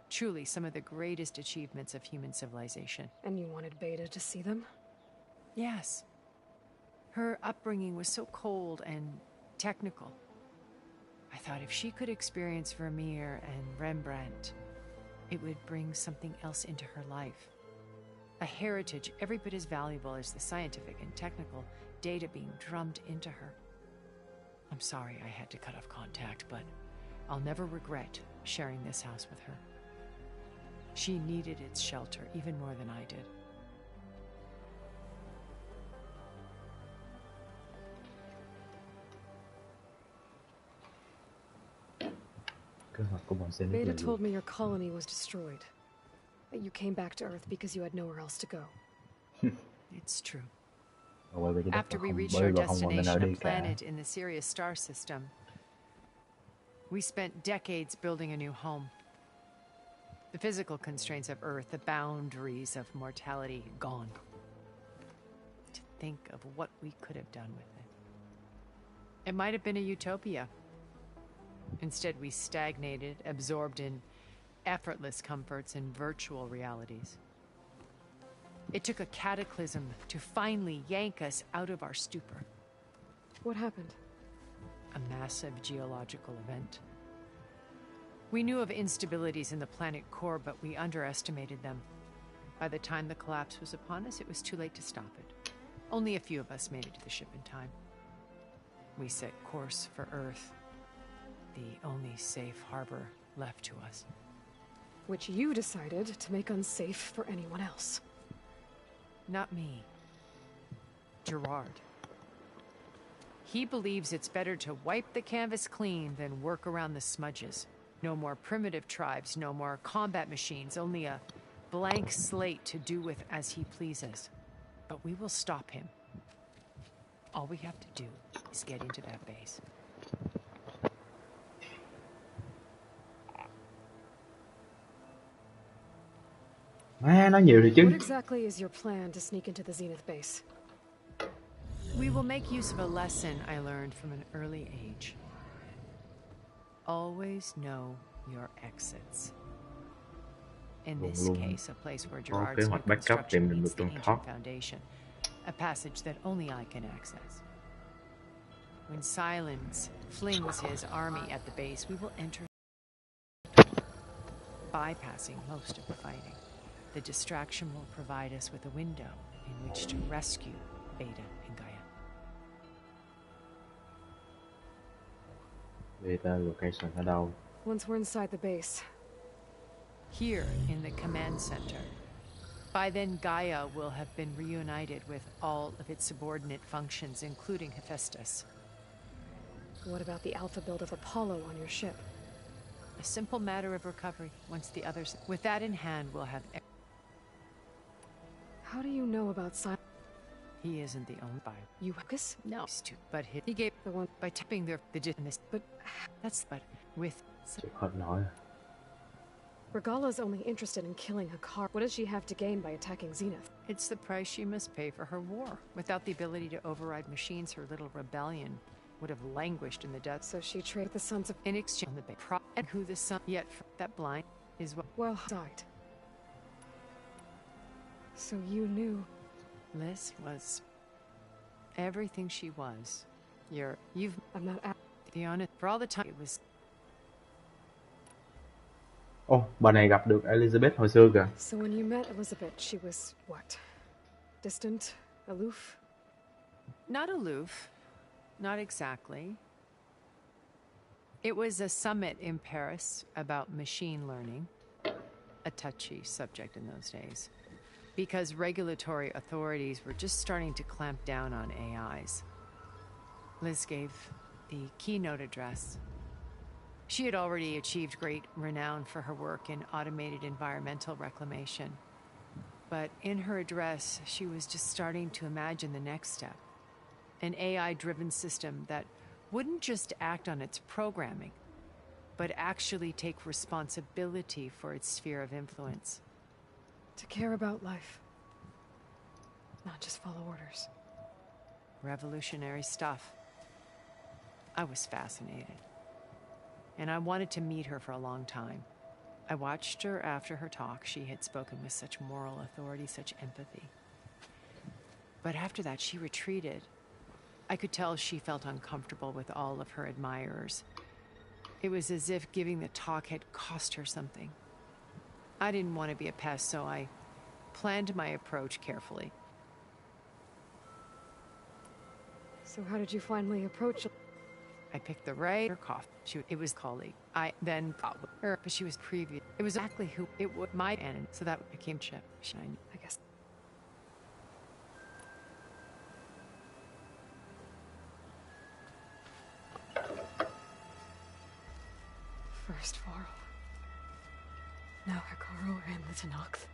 Truly some of the greatest achievements of human civilization. And you wanted Beta to see them? Yes. Her upbringing was so cold and technical. I thought if she could experience Vermeer and Rembrandt, it would bring something else into her life. A heritage every bit as valuable as the scientific and technical data being drummed into her. I'm sorry I had to cut off contact, but I'll never regret sharing this house with her. She needed its shelter even more than I did. Kế hoạch của bọn Zenith Beta là gì? told me your colony was destroyed. That you came back to Earth because you had nowhere else to go. It's true. Quay về trái đất After và we không reached bơi our và không còn nơi nào destination, đi a cả. planet in the Sirius star system, we spent decades building a new home. The physical constraints of Earth, the boundaries of mortality, gone. To think of what we could have done with it. It might have been a utopia. Instead, we stagnated, absorbed in effortless comforts and virtual realities. It took a cataclysm to finally yank us out of our stupor. What happened? A massive geological event. We knew of instabilities in the planet core, but we underestimated them. By the time the collapse was upon us, it was too late to stop it. Only a few of us made it to the ship in time. We set course for Earth, the only safe harbor left to us. Which you decided to make unsafe for anyone else. Not me. Gerard. He believes it's better to wipe the canvas clean than work around the smudges. No more primitive tribes, no more combat machines, only a blank slate to do with as he pleases. But we will stop him. All we have to do is get into that base. Má nói nhiều thì chứ. What exactly is your plan to sneak into the Zenith base? We will make use of a lesson I learned from an early age. Always know your exits. In this Luôn. case, a place where Có kế Gerard's hoạch new backup construction tìm được meets the đường ancient thoát. foundation, a passage that only I can access. When Silence flings his army at the base, we will enter, bypassing most of the fighting. The distraction will provide us with a window in which to rescue Beta and Gaia. Beta location ở đâu? Once we're inside the base, Here in the command center. By then, Gaia will have been reunited with all of its subordinate functions, including Hephaestus. what about the alpha build of Apollo on your ship? A simple matter of recovery once the others. With that in hand, we'll have. How do you know about Silence? He isn't the only buyer. You Hocus? No, but he gave The one. by tipping their in this. But That's but with. Chịu hết nổi. Regala's only interested in killing Hakar. What does she have to gain by attacking Zenith? It's the price she must pay for her war. Without the ability to override machines, her little rebellion would have languished in the depths. So she traded the sons of. In exchange, the and who the son yet that blind is what Well, died. So you knew. Liz was everything she was. You've I'm not. to be honest, for all the time it was. Ồ, bà này gặp được Elizabeth hồi xưa kìa. So when you met Elizabeth, she was what? Distant, aloof. Not aloof. Not exactly. It was a summit in Paris about machine learning, a touchy subject in those days, because regulatory authorities were just starting to clamp down on AIs. Liz gave the keynote address. She had already achieved great renown for her work in automated environmental reclamation. But in her address, she was just starting to imagine the next step. An AI-driven system that wouldn't just act on its programming, but actually take responsibility for its sphere of influence. To care about life. Not just follow orders. Revolutionary stuff. I was fascinated. And I wanted to meet her for a long time. I watched her after her talk. She had spoken with such moral authority, such empathy. But after that, she retreated. I could tell she felt uncomfortable with all of her admirers. It was as if giving the talk had cost her something. I didn't want to be a pest, so I planned my approach carefully. So how did you finally approach? I picked the right cough. It was colleague. I then thought with her, but she was previous. It was exactly who it would my enemy, so that became Chip. I guess. First Varl. Now Hekarro and the Tenakth.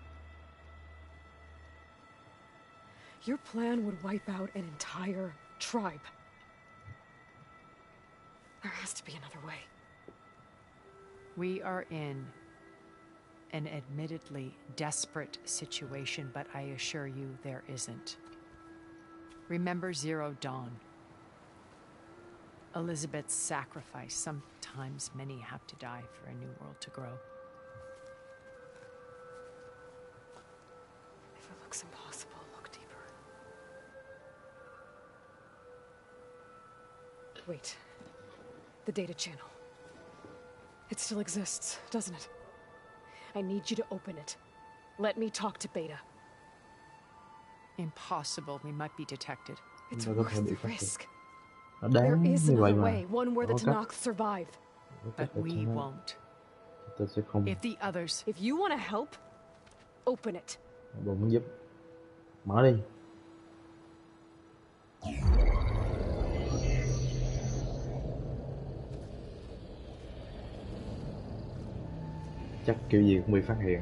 Your plan would wipe out an entire tribe. There has to be another way. We are in an admittedly desperate situation, but I assure you there isn't. Remember Zero Dawn. Elizabeth's sacrifice. Sometimes many have to die for a new world to grow. If it looks impossible, look deeper. Wait. The data channel. It still exists, doesn't it? I need you to open it. Let me talk to Beta. Impossible. We might be detected. It's Nó có thể worth bị the phát hiện. risk. Nó There đáng is như vậy another mà. way, one where the Có cách. Tenakth survive. Có cách But để we cho nó- won't. Ta sẽ không If the others... If you want to help, open it. Bộ muốn giúp. Mở đi. Chắc kiểu gì cũng bị phát hiện.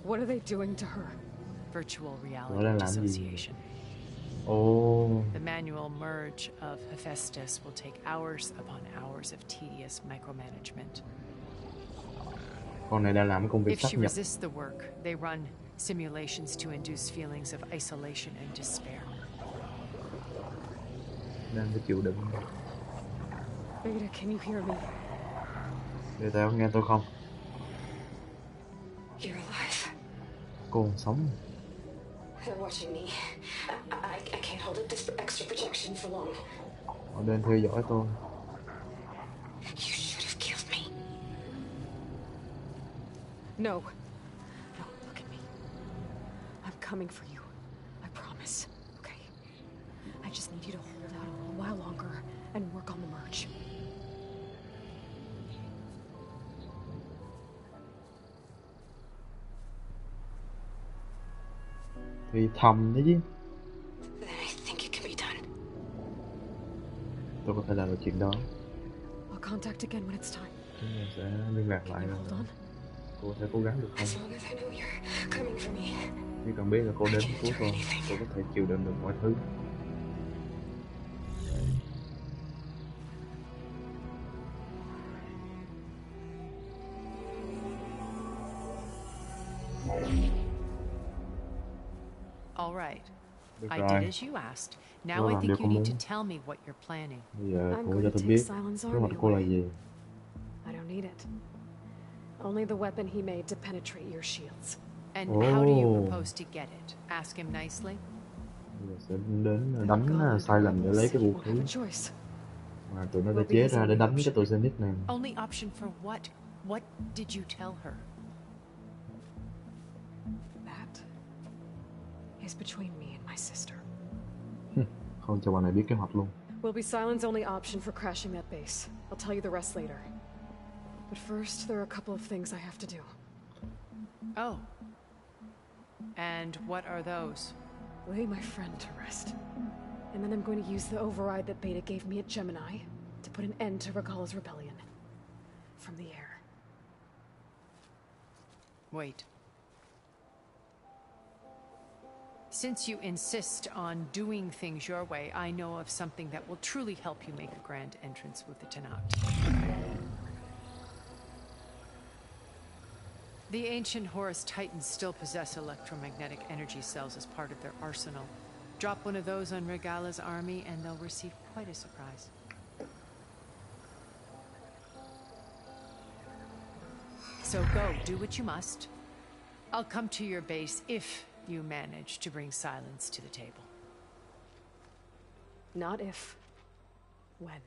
What are they doing to her? Virtual Nó reality đang làm gì? dissociation. Ồ, The manual merge of Hephaestus will take hours upon hours of tedious micromanagement. con này đang làm công việc If sáp she nhập. resists the work, they run simulations to induce feelings of isolation and despair. Đang phải chịu đựng. Beta, can you hear me? Để tao nghe tôi không? You're alive. Cô còn sống. They're watching me. I can't hold up this extra protection for long. Họ đang theo dõi tôi. You should have killed me. No. No, look at me. I'm coming for you. I promise. Okay? I just need you to hold out a little while longer and work on the merge. Thì thầm đấy chứ. Then I think it can be done. Tôi có thể làm được chuyện đó. I'll contact again when it's time. Chúng ta sẽ liên lạc lại Can you rồi. hold on? Cô có thể cố gắng được không? As long as I know you're coming for me. Chỉ cần biết là cô đến cứu tôi có thể chịu đựng được mọi thứ. All right. Được I rồi. did as you asked. Now Cô I làm think điều you con need muốn. to tell me what you're planning. Bây giờ I'm cô going cho to tôi take biết Silence kế hoạch Army cô là away. gì. I don't need it. Only the weapon he made to penetrate your shields. And how do you Oh. propose to get it? Ask him nicely? Bây giờ sẽ đến đánh Silent để lấy cái vũ We'll khí have a choice. mà tụi nó đã chế ra để đánh cái tụi Zenith này. Only option for what? What did you tell her? That is between me and my sister. Không cho bạn này biết kế hoạch luôn. Will be Silen's only option for crashing that base. I'll tell you the rest later. But first, there are a couple of things I have to do. Oh. And what are those? Lay my friend to rest. And then I'm going to use the override that Beta gave me at Gemini to put an end to Regalla's rebellion. From the air. Wait. Since you insist on doing things your way, I know of something that will truly help you make a grand entrance with the Tenakth. The ancient Horus Titans still possess electromagnetic energy cells as part of their arsenal. Drop one of those on Regala's army and they'll receive quite a surprise. So go, do what you must. I'll come to your base if you manage to bring silence to the table. Not if. When.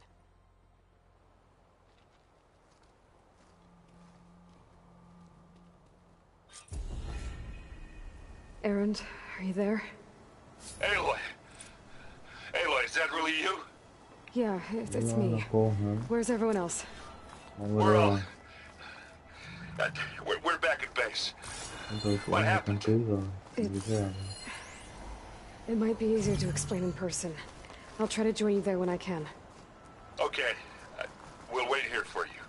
Erend, are you there? Aloy! Aloy, is that really you? Yeah, it's me. Where's everyone else? We're all... we're back at base. What happened? It might be easier to explain in person. I'll try to join you there when I can. Okay. We'll wait here for you.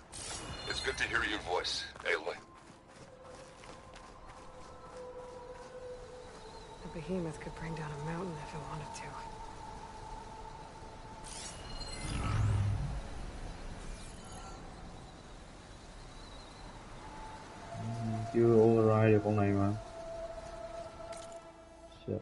It's good to hear your voice, Aloy. The behemoth could bring down a mountain if it wanted to. Chưa override được con này mà. Shit.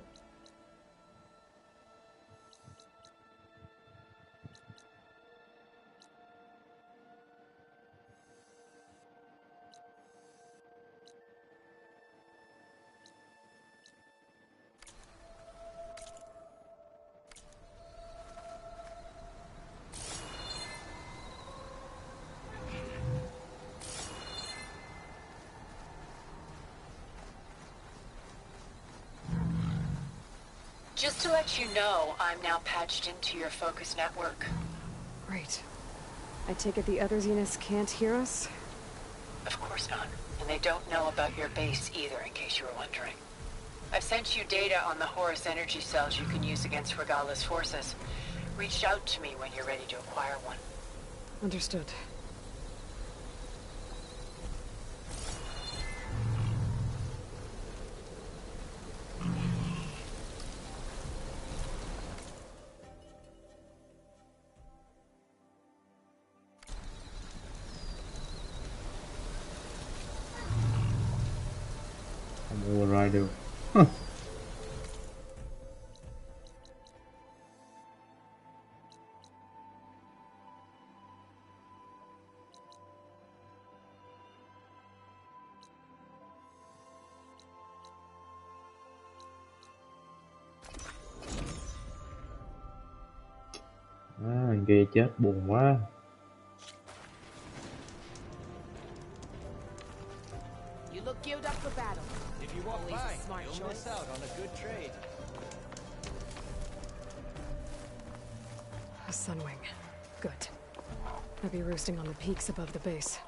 Just to let you know, I'm now patched into your focus network. Great. I take it the other Zeniths can't hear us? Of course not. And they don't know about your base either, in case you were wondering. I've sent you data on the Horus energy cells you can use against Regala's forces. Reach out to me when you're ready to acquire one. Understood. Override được. Thằng kia chết buồn quá. You look geared up for battle. If you walk by, you'll miss out on a good trade. A Sunwing. Good. I'll be roosting on the peaks above the base.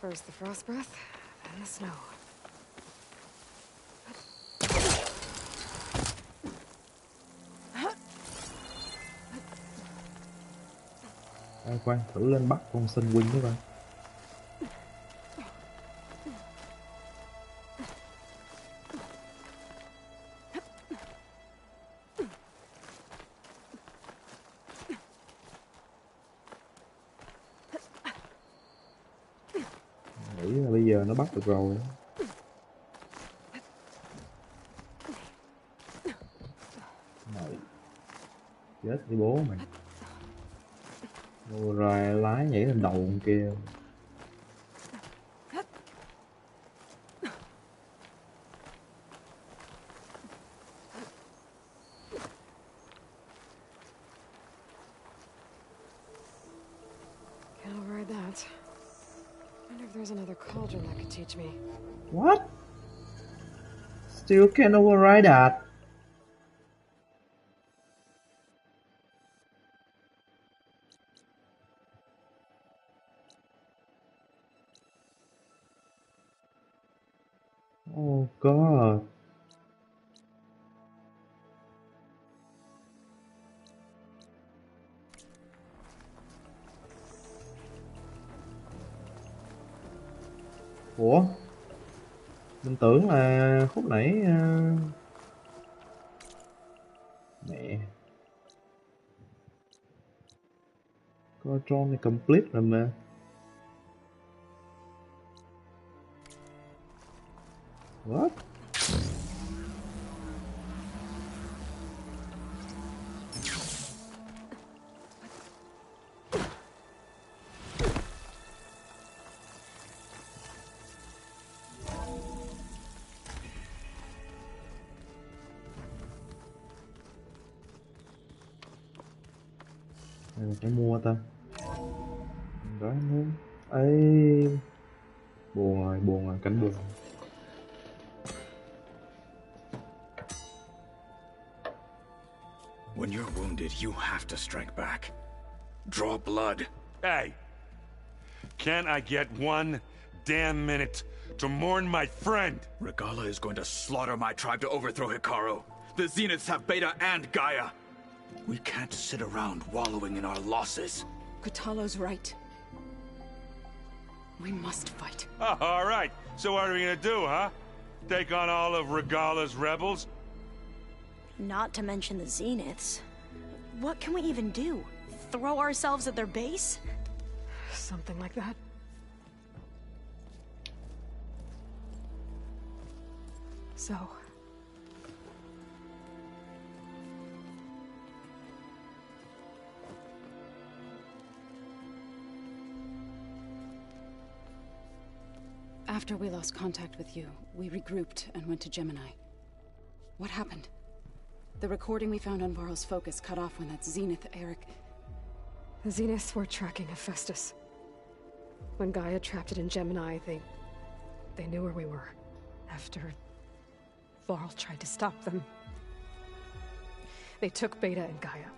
First the frost breath, then the snow. Khoan, thử lên bắt con Sunwing các bạn. Nghĩ là bây giờ nó bắt được rồi. Mày chết đi bố mày. Rồi lái nhảy lên đầu con kia. Can't override that. Wonder if there's another cauldron that could teach me. What? Still can't override that. Oh God. Ủa? Mình tưởng là khúc nãy mẹ control này complete rồi mà. What? Mình phải mua ta. Đó muốn. Ấy buồn rồi, cảnh buồn. When you're wounded, you have to strike back. Draw blood. Hey! Can't I get one damn minute to mourn my friend? Regala is going to slaughter my tribe to overthrow Hikaru. The Zeniths have Beta and Gaia. We can't sit around wallowing in our losses. Kotallo's right. We must fight. Oh, all right. So what are we gonna do, huh? Take on all of Regala's rebels? Not to mention the Zeniths. What can we even do? Throw ourselves at their base? Something like that. So... After we lost contact with you, we regrouped and went to Gemini. What happened? The recording we found on Varl's focus cut off when that Zenith Eric... The Zeniths were tracking Hephaestus. When Gaia trapped it in Gemini, they knew where we were. After Varl tried to stop them. They took Beta and Gaia.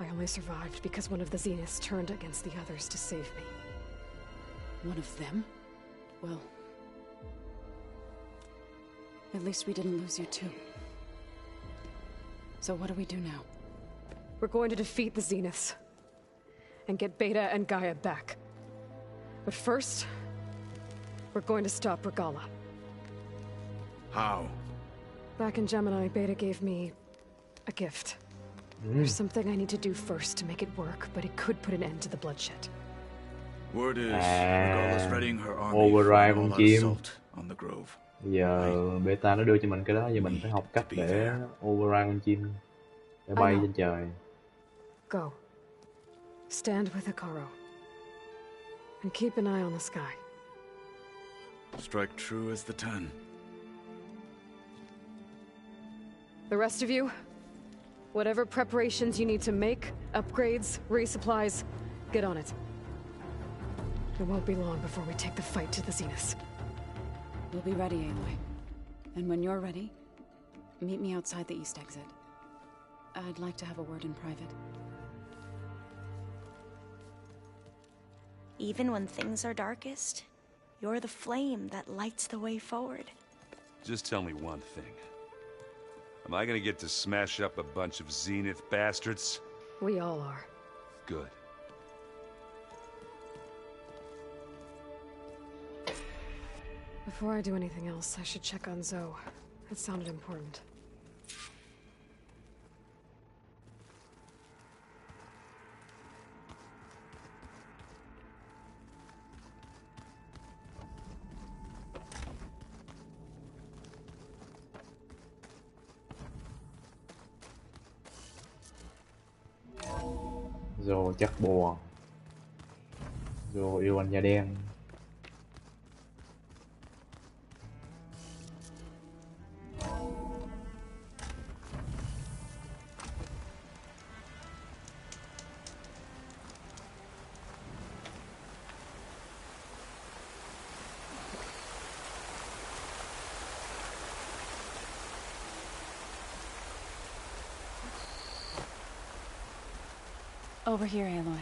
I only survived because one of the Zeniths turned against the others to save me. One of them? Well... At least we didn't lose you too. So what do we do now? We're going to defeat the Zeniths. And get Beta and Gaia back. But first... we're going to stop Regala. How? Back in Gemini, Beta gave me... a gift. There's something I need to do first to make it work, but it could put an end to the bloodshed. Word is, Regala's readying her army Overdrive for con all chim. assault on the grove. Giờ beta nó đưa cho mình cái đó, giờ mình phải học cách để override con chim để bay trên trời. Go. Stand with Hikaru. And keep an eye on the sky. Strike true as the 10. The rest of you, whatever preparations you need to make, upgrades, resupplies, get on it. It won't be long before we take the fight to the Zeniths. We'll be ready, Aloy. And when you're ready, meet me outside the east exit. I'd like to have a word in private. Even when things are darkest, you're the flame that lights the way forward. Just tell me one thing. Am I gonna get to smash up a bunch of Zenith bastards? We all are. Good. Before I do anything else, I should check on Zoe. It sounded important. Rồi chắc bùa. Rồi yêu anh da đen. Over here, Aloy.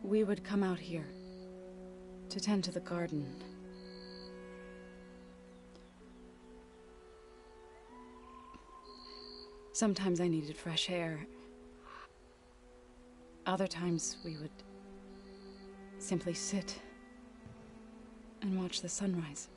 We would come out here to tend to the garden. Sometimes I needed fresh air. Other times we would simply sit and watch the sunrise.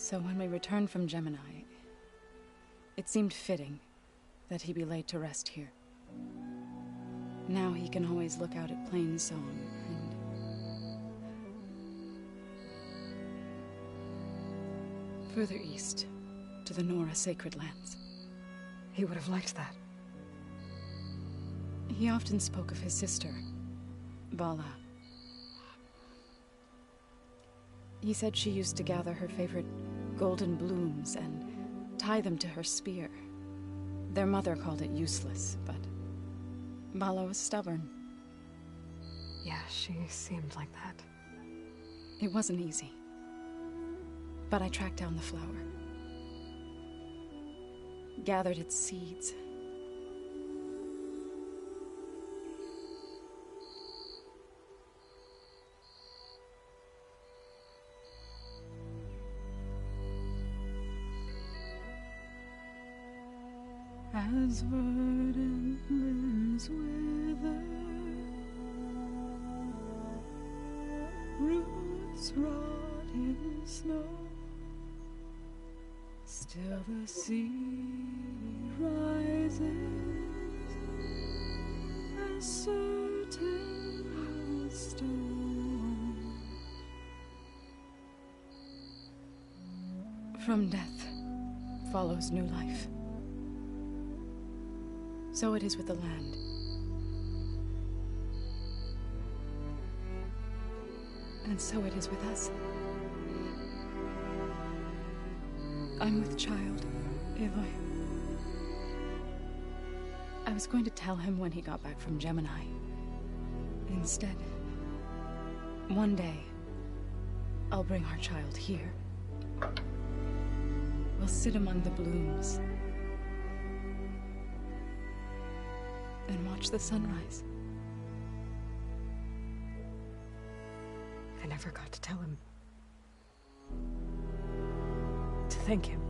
So when we returned from Gemini, it seemed fitting that he be laid to rest here. Now he can always look out at Plainsong and further east to the Nora Sacred Lands. He would have liked that. He often spoke of his sister, Vala. He said she used to gather her favorite golden blooms and tie them to her spear. Their mother called it useless, but Vala was stubborn. Yeah, she seemed like that. It wasn't easy. But I tracked down the flower. Gathered its seeds. As verdant limbs wither, roots rot in snow, still the seed rises, as certain as stone. From death follows new life. So it is with the land. And so it is with us. I'm with child, Aloy. I was going to tell him when he got back from Gemini. Instead, one day, I'll bring our child here. We'll sit among the blooms and watch the sunrise. I never got to tell him. To thank him.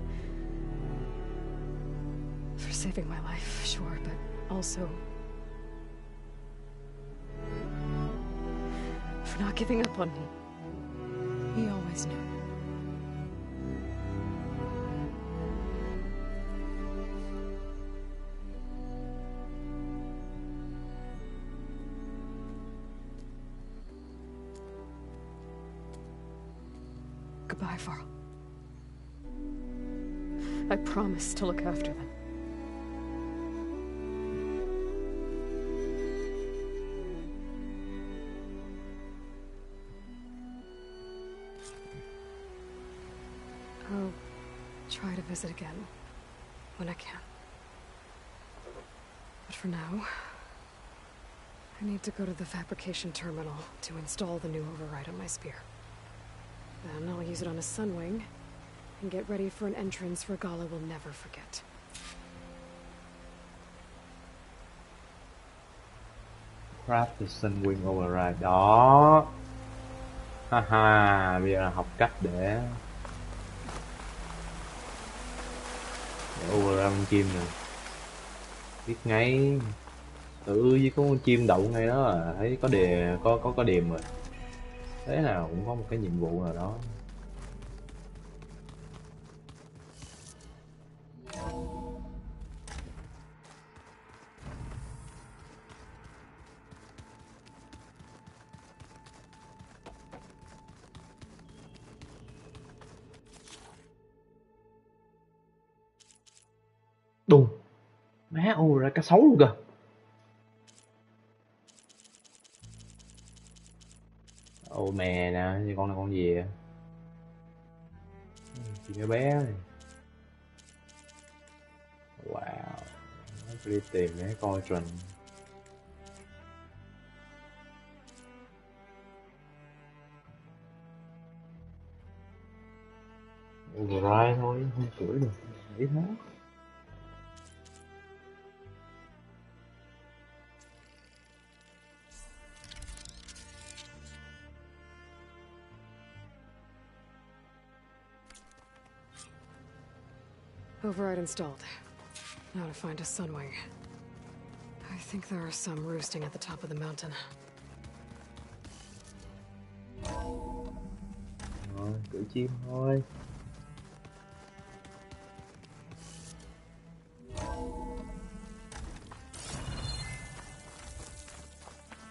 For saving my life, sure, but also for not giving up on me. He always knew. Goodbye, Varl. I promise to look after them. I'll try to visit again when I can. But for now, I need to go to the fabrication terminal to install the new override on my spear. Then I'll use it on a Sunwing, and get ready for an entrance Regalla will never forget. Craft the Sunwing Override. Đó. Haha, bây giờ là học cách để override con chim nè. Biết ngay. Tự với con chim đậu ngay đó là thấy có đề có điểm rồi. Thế nào cũng có một cái nhiệm vụ nào đó. Đùng. Má, ô ra cá sấu luôn kìa. Ô mè nè, như con này con gì à? Chị bé này. Wow. Đi tìm mấy coi trần. Override thôi, không chửi được. Nghĩ thế. Override installed. Now to find a Sunwing. I think there are some roosting at the top of the mountain. Rồi, cưỡi chim thôi.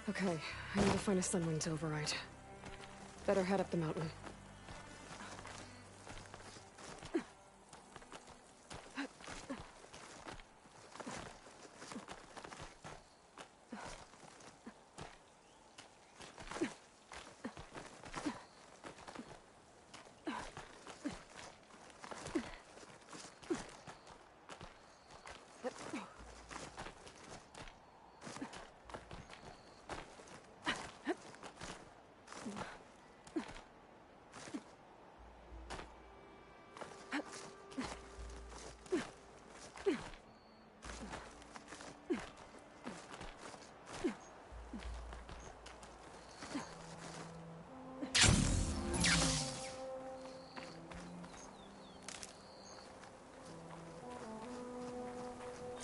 Okay, I need to find a Sunwing to override. Better head up the mountain.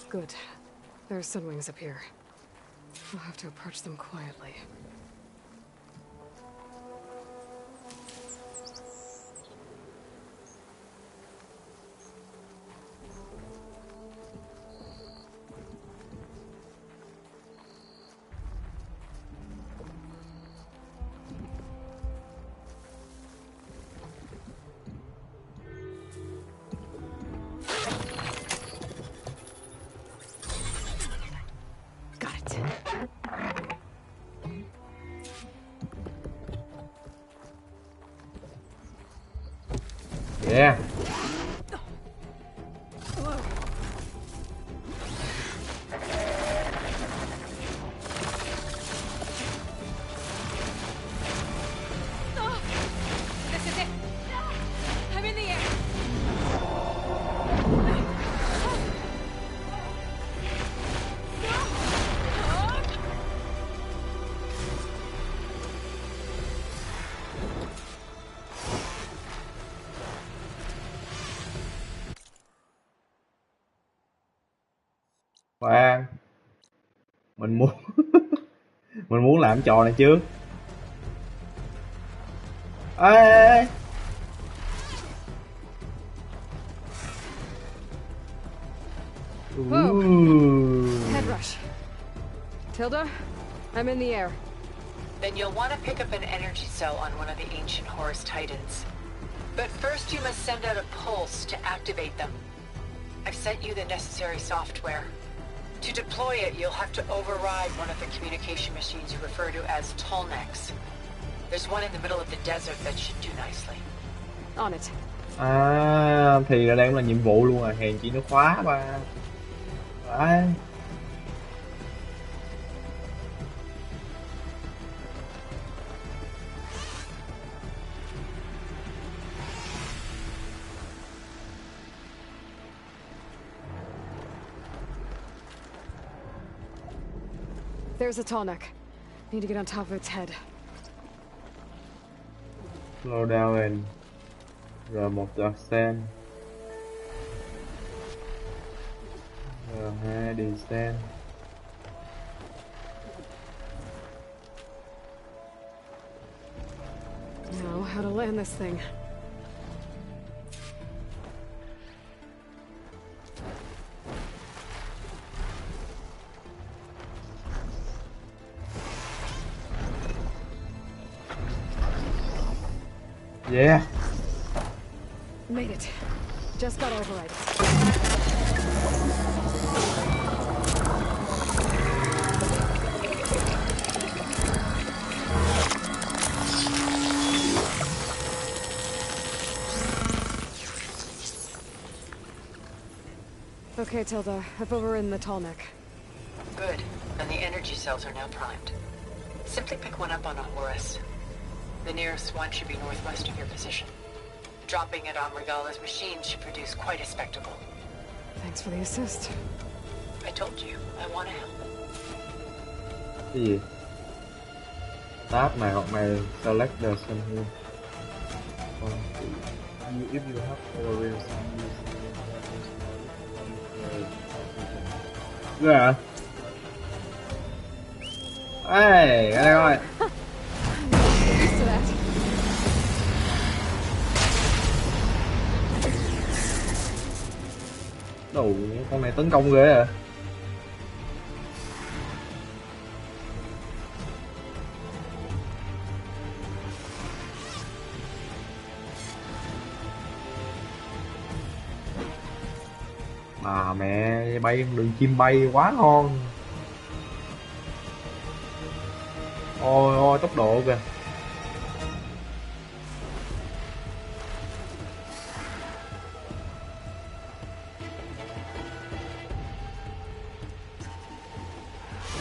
Good. There are Sunwings up here. I'll have to approach them quietly. Yeah. This is it. I'm in the air. Khoan, mình muốn mình muốn làm trò này trước. Ê, Head rush. Tilda, I'm in the air. Then you'll want to pick up an energy cell on one of the ancient Horus Titans. But first you must send out a pulse to activate them. I've sent you the necessary software. To deploy it, you'll have to override one of the communication machines you refer to as Tallnecks. There's one in the middle of the desert that should do nicely. On it. à thì là đang là nhiệm vụ luôn à, hèn chi nó khóa ba. Đấy. There's a tall neck. Need to get on top of its head. Slow down and R1 descend. R2 descend. Now, how to land this thing. Yeah. Made it. Just got override. Okay, Tilda. I've overridden the tall neck. Good. And the energy cells are now primed. Simply pick one up on a Horus. The nearest one should be northwest of your position. Dropping it on Regala's machine should produce quite a spectacle. Thanks for the assist. I told you, I want to help. Cái gì? Tab này hoặc này select the same here. If you have overridden ghê hả? Ê, cái này coi. Đồ, con này tấn công ghê à. Mà mẹ bay đường chim bay quá ngon. Ôi ôi tốc độ kìa.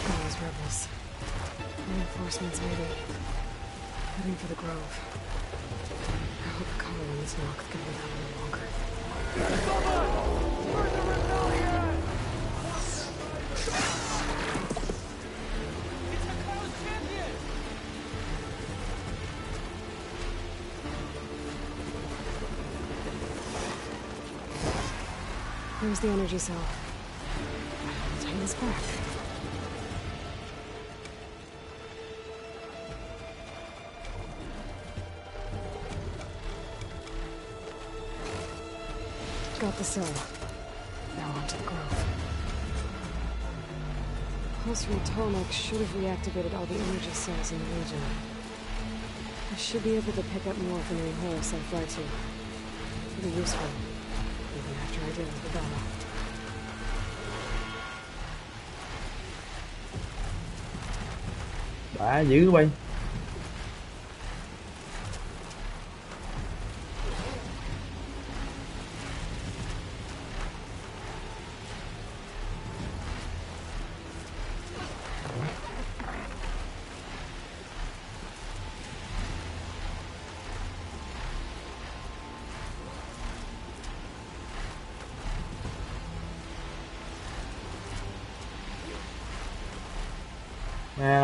Those rebels. Reinforcements maybe. Heading for the grove. I hope the color on this knock can be that a little longer. There's the energy cell. Time this back. Got the cell. Now onto the grove. Pulse from Tolmec should have reactivated all the energy cells in the region. I should be able to pick up more from the Horus I fly to. It'll be useful, even after I deal with the battle. Đã dữ bay.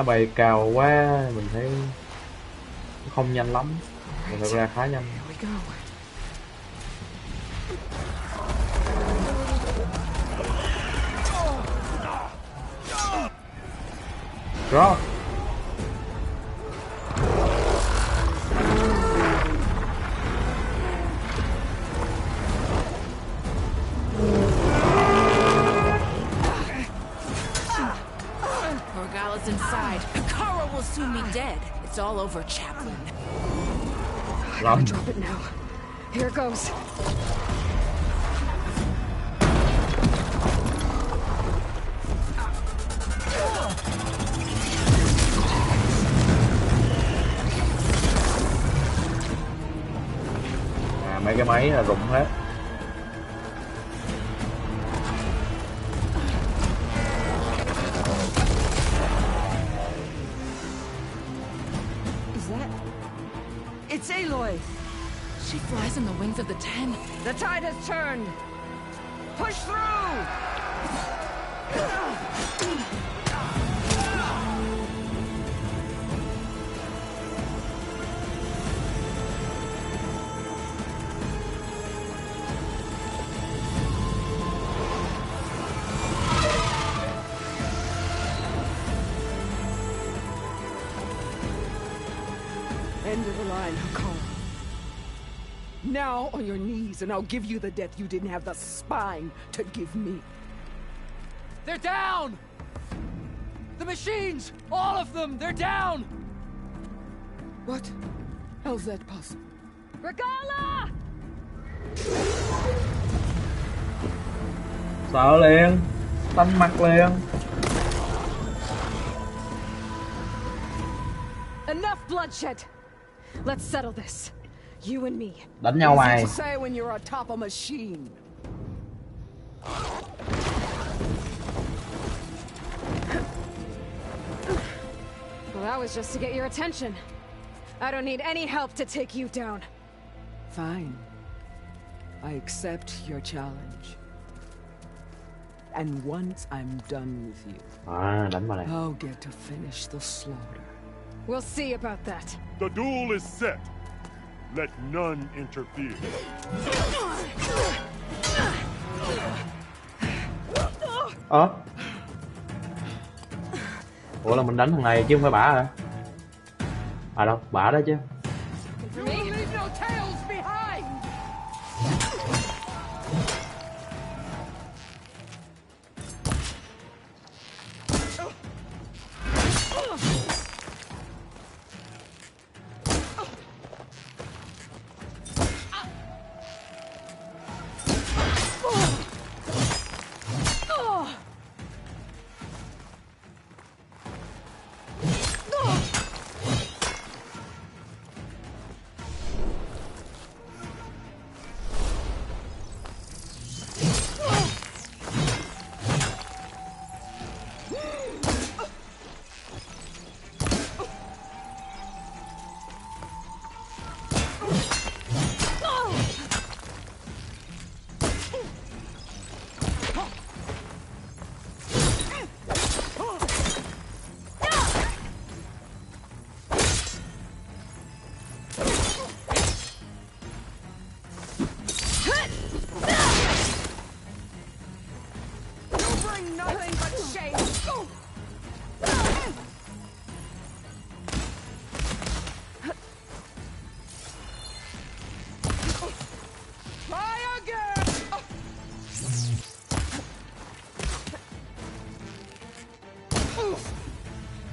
Bày cào quá, mình thấy không nhanh lắm, nhưng thật ra khá nhanh. Drop. Inside. Kara will soon be dead. It's all over, Chaplain. I gotta drop it now. Here it goes. Mấy cái máy là rụng hết. It's Aloy! She flies on the wings of the Ten. The tide has turned! Push through! End of the line, Hakon. Now on your knees, and I'll give you the death you didn't have the spine to give me. They're down! The machines! All of them! They're down! What? How's that possible? Regala! Sợ liền, xanh mặt liền. Enough bloodshed. Let's settle this. You and me. Đánh nhau mày. Say when you're atop a machine. that was just to get your attention. I don't need any help to take you down. Fine. I accept your challenge. And once I'm done with you, đánh vào này. I'll get to finish the slaughter. We'll see about that. The duel is set. Let none interfere. Ủa là mình đánh thằng này chứ không phải bả hả? À đâu, bả đó chứ.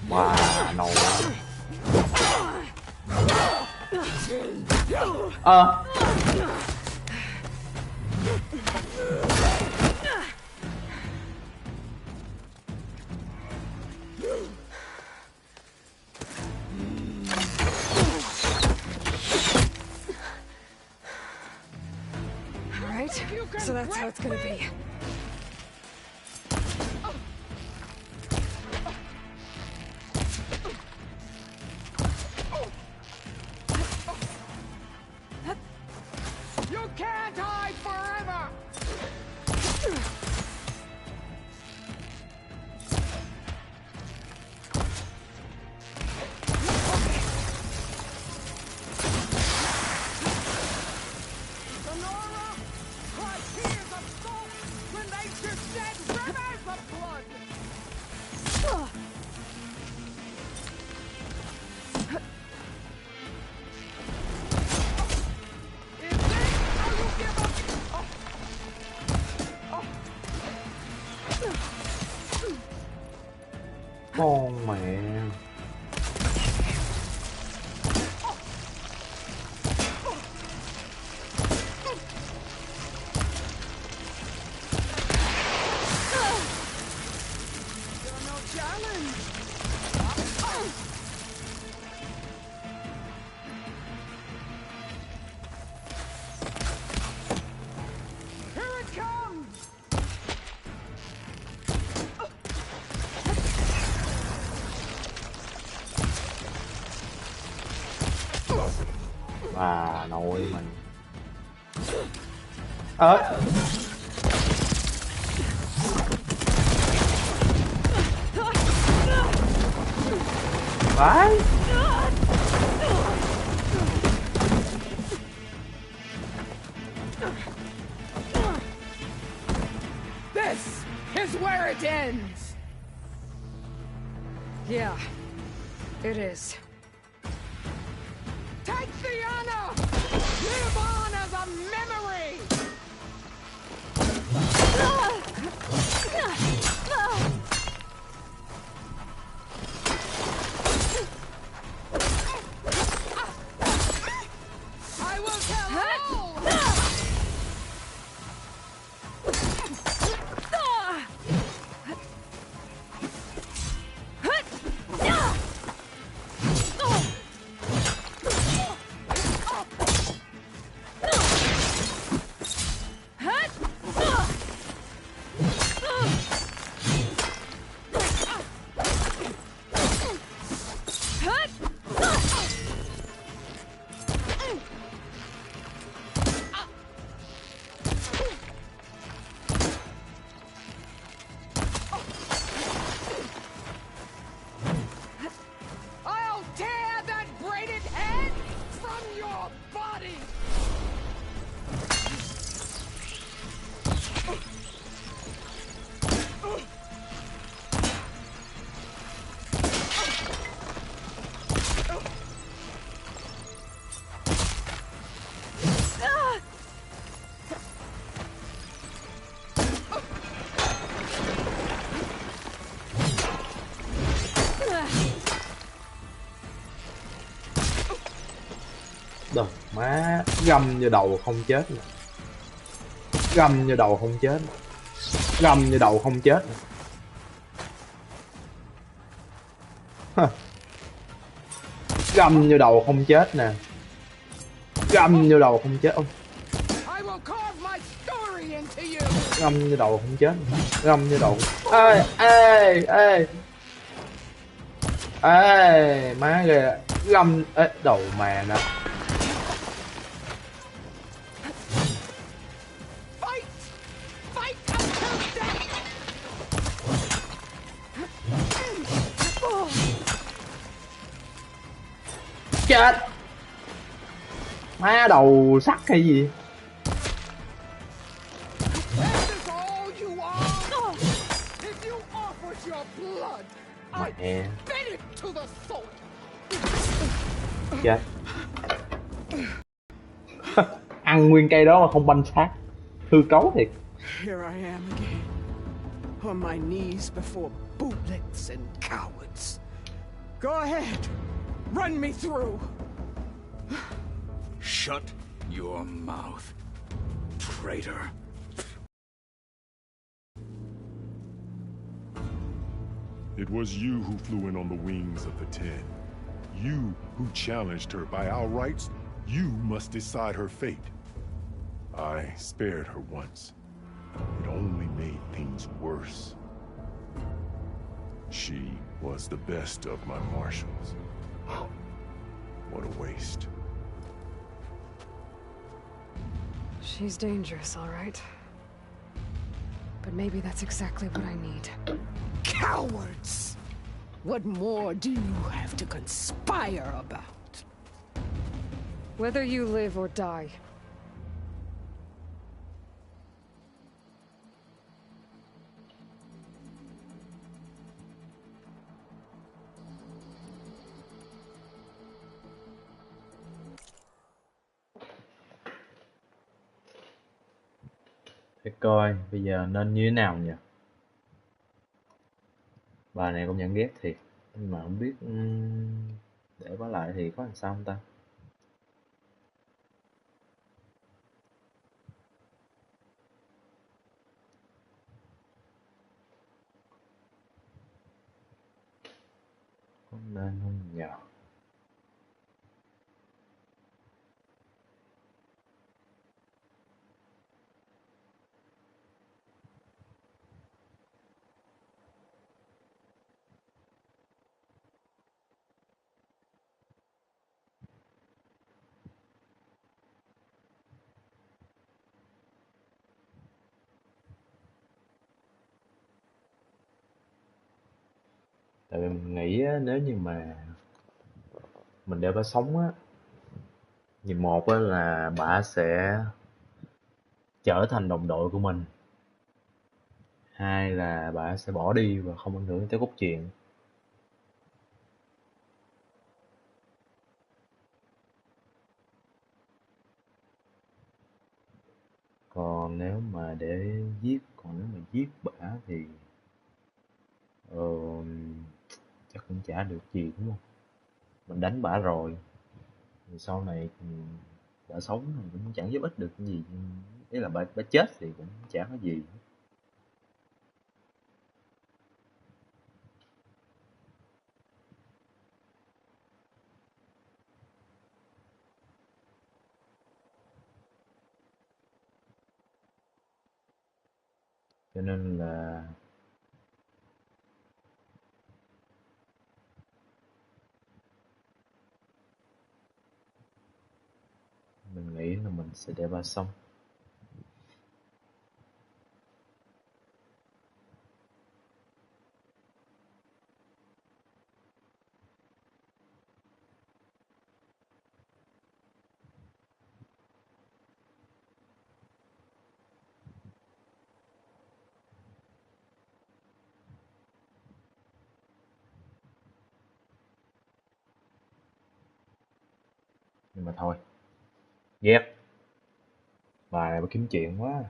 Wow, nổ quá. Alright, so that's how it's gonna be. Con mẹ. Bà nội mình. Vãi. This is where it ends. Yeah, it is. Take the honor! Live on as a memory! I will tell all! Đồ má, găm vô đầu không chết nè. Găm vô đầu không chết. Găm vô đầu không chết nè. Găm vô đầu không chết nè. Găm vô đầu không chết. Ông găm vô đầu không chết. Găm vô đầu. Ê ê ê ê má kìa. Găm ê, đầu mà nè. Chết. Má đầu sắt hay gì. Mẹ. Chết. Ăn nguyên cây đó mà không banh xác. Hư cấu thiệt. Here I am again, on my knees before bootlets and cowards. Go ahead, run me through. Shut your mouth, traitor. It was you who flew in on the wings of the Ten. You who challenged her by our rights. You must decide her fate. I spared her once. It only made things worse. She was the best of my marshals. What a waste. She's dangerous, all right. But maybe that's exactly what I need. Cowards! What more do you have to conspire about? Whether you live or die. Để coi bây giờ nên như thế nào nhỉ? Bà này cũng nhận ghét thiệt. Nhưng mà không biết để bà lại thì có làm sao không ta? Có nên không nhờ? Tại vì mình nghĩ á, nếu như mà mình để bà sống á, thì một á là bà sẽ trở thành đồng đội của mình, hai là bà sẽ bỏ đi và không ảnh hưởng tới cốt truyện. Còn nếu mà giết bả thì chắc cũng chả được gì đúng không? Mình đánh bả rồi thì sau này bả sống thì cũng chẳng giúp ích được cái gì. Ý là bả chết thì cũng chả có gì. Cho nên là mình nghĩ là mình sẽ để bà xong. Nhưng mà thôi, ghét bà này bà kiếm chuyện quá.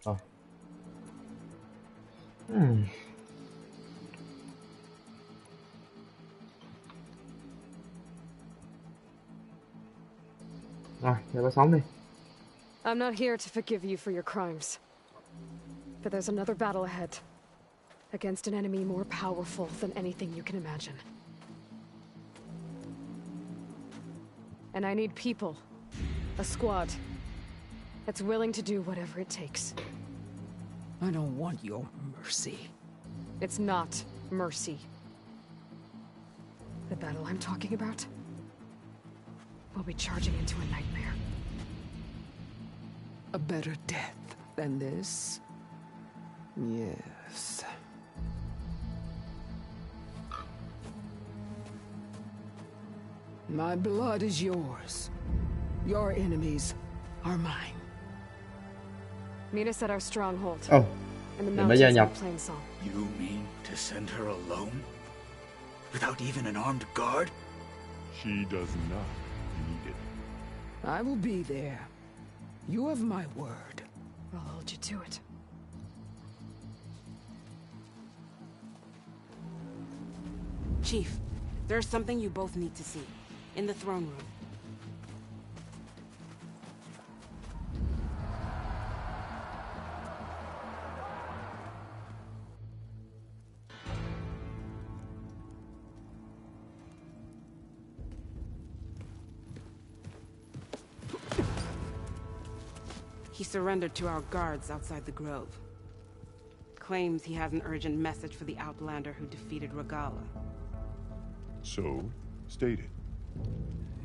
Thôi. Rồi, để bà sống đi. I'm not here to forgive you for your crimes. But there's another battle ahead. Against an enemy more powerful than anything you can imagine. And I need people. A squad. That's willing to do whatever it takes. I don't want your mercy. It's not mercy. The battle I'm talking about will be charging into a nightmare. A better death than this? Yes. My blood is yours. Your enemies are mine. Meet us at our stronghold. Oh, in the để mới gia mountains nhập. of Plainsong. You mean to send her alone? Without even an armed guard? She does not need it. I will be there. You have my word. I'll hold you to it. Chief, there's something you both need to see. In the throne room. He surrendered to our guards outside the grove. Claims he has an urgent message for the Outlander who defeated Regalla. So, state it.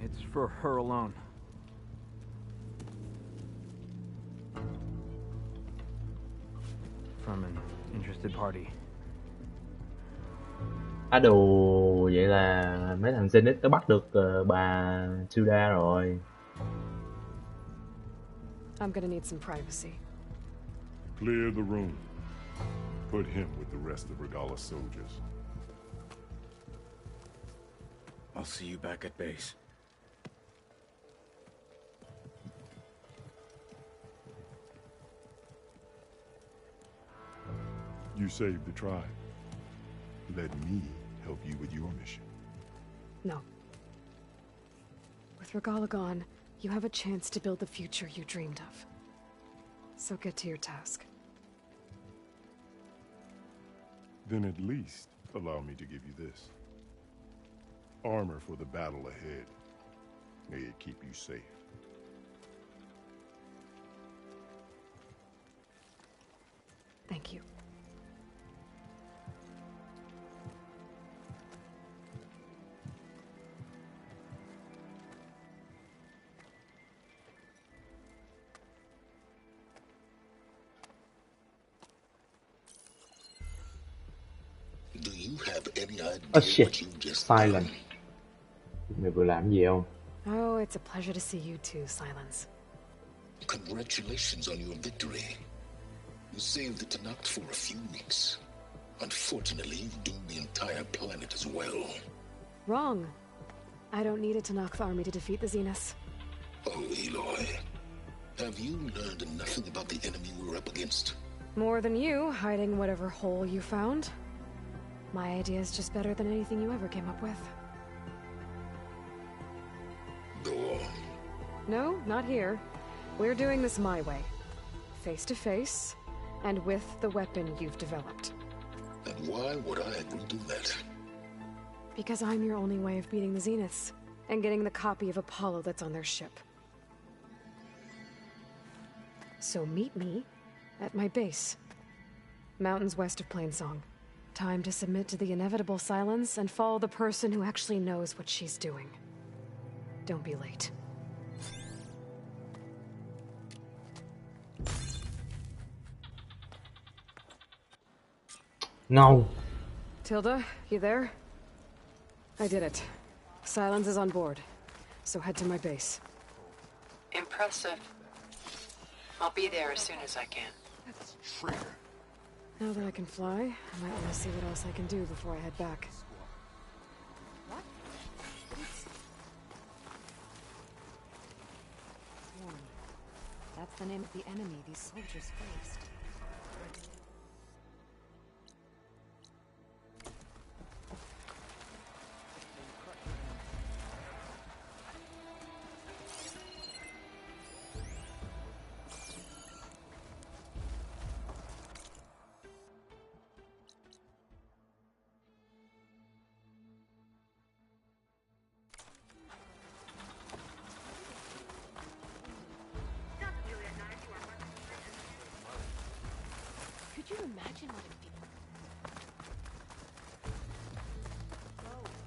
It's for her alone. From an interested party. Á đồ, vậy là mấy thằng Zenith nó bắt được bà Suda rồi. I'm gonna need some privacy. Clear the room. Put him with the rest of Regalla's soldiers. I'll see you back at base. You saved the tribe. Let me help you with your mission. No. With Regalla gone, you have a chance to build the future you dreamed of. So get to your task. Then at least allow me to give you this. Armor for the battle ahead. May it keep you safe. Thank you. Do you have any idea Oh shit, what you just Silent. Mày vừa làm gì không? Oh, it's a pleasure to see you too, Silence. Congratulations on your victory. You saved the Tenakth for a few weeks. Unfortunately, you've doomed the entire planet as well. Wrong. I don't need a Tenakth army to defeat the Zeniths. Oh, Aloy. Have you learned nothing about the enemy we're up against? More than you, hiding whatever hole you found. My idea is just better than anything you ever came up with. Go on. No, not here. We're doing this my way. Face to face, and with the weapon you've developed. And why would I agree to that? Because I'm your only way of beating the Zeniths, and getting the copy of Apollo that's on their ship. So meet me at my base. Mountains west of Plainsong. Time to submit to the inevitable silence and follow the person who actually knows what she's doing. Don't be late. No. Tilda, you there? I did it. Silence is on board. So head to my base. Impressive. I'll be there as soon as I can. That's traitor. Now that I can fly, I might want to see what else I can do before I head back. What? That's the name of the enemy these soldiers faced. Imagine what it feels.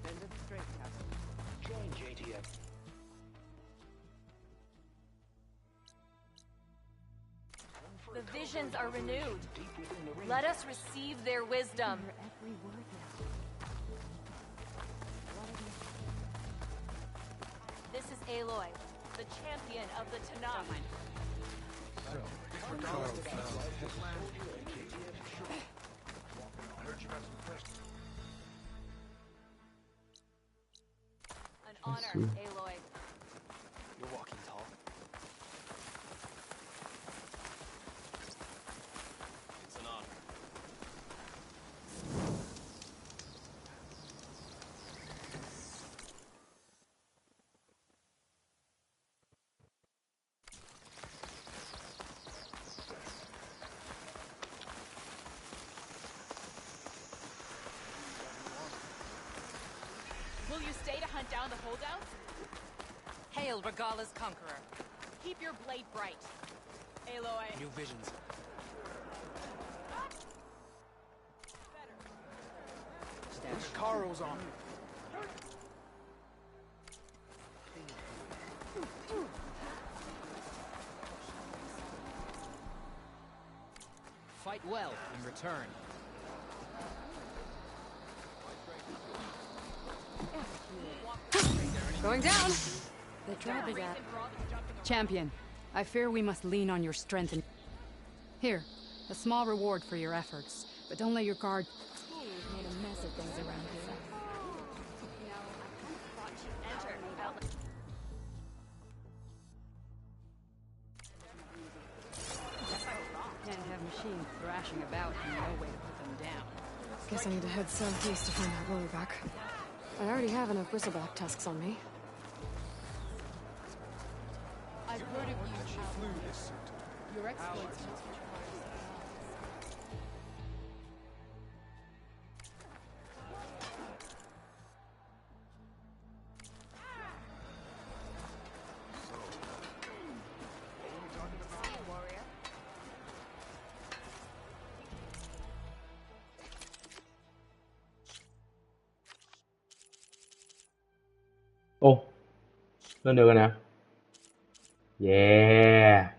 Bend it straight, Captain. Join JTF. The visions are renewed. Let us receive their wisdom. Every word now. This is Aloy, the champion of the Tanakh. An honor, Aloy. You're walking tall. It's an honor. Will you stay to hunt down the holdouts? Hail Regala's conqueror. Keep your blade bright. Aloy. New visions. Carl's on. Fight well in return. Going down! They tried me that. Champion, I fear we must lean on your strength and... Here, a small reward for your efforts. But don't let your guard... We've made a mess of things around here. Can't have machines thrashing about and no way to put them down. Guess I need to head southeast to find that Rollback. I already have enough bristleback tusks on me. I've heard of you. Your exploits. Ô, lên được rồi nè. Yeah.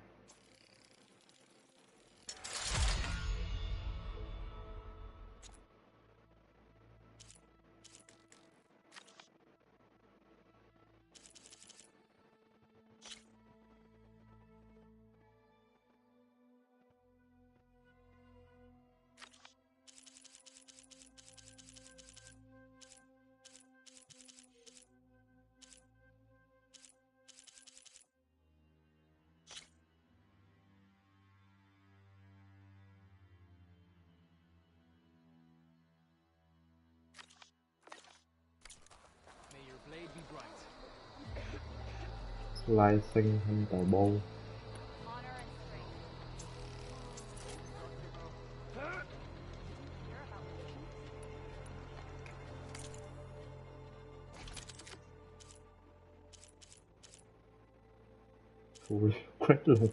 May your blade be bright. Lai xanh thanh tàu bô. Ui, quét luôn.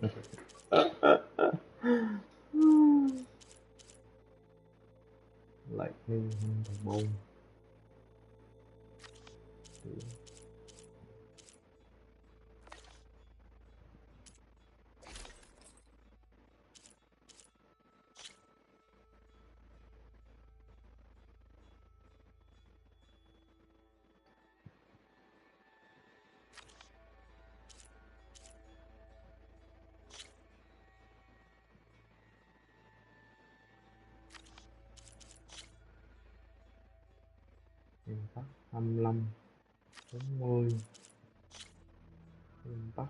Lightning thanh tàu bô. Bắc 25 40 Bắc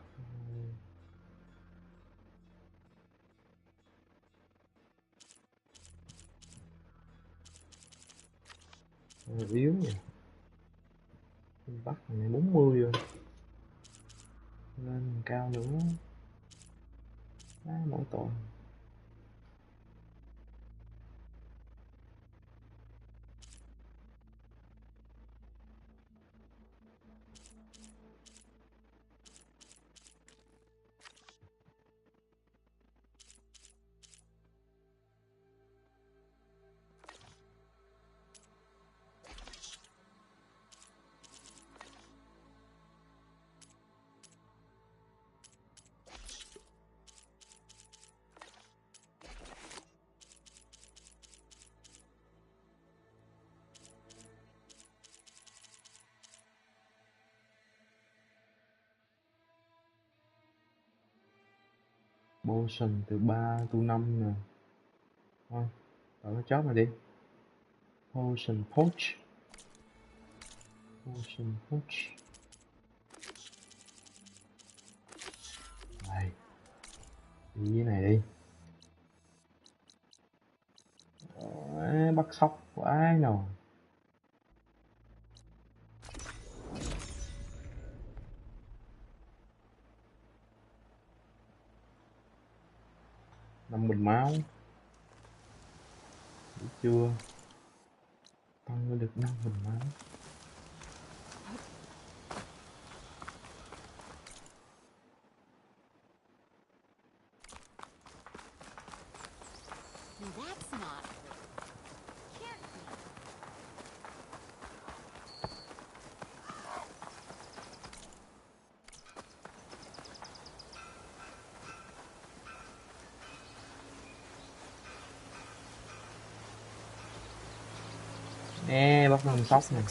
yếu nhỉ. Bắc này 40 rồi, lên cao nữa mỗi tội. Motion từ 3 to 5 nè. Thôi, đợi cái chót này đi. Motion Poach. Motion Poach. Đây. Đi cái này đi. Bắt sóc quá nào. Năm bình máu. Đủ chưa? Tăng lên được 5 bình máu. That's not. Can't be. Nè, bắt con sóc nè.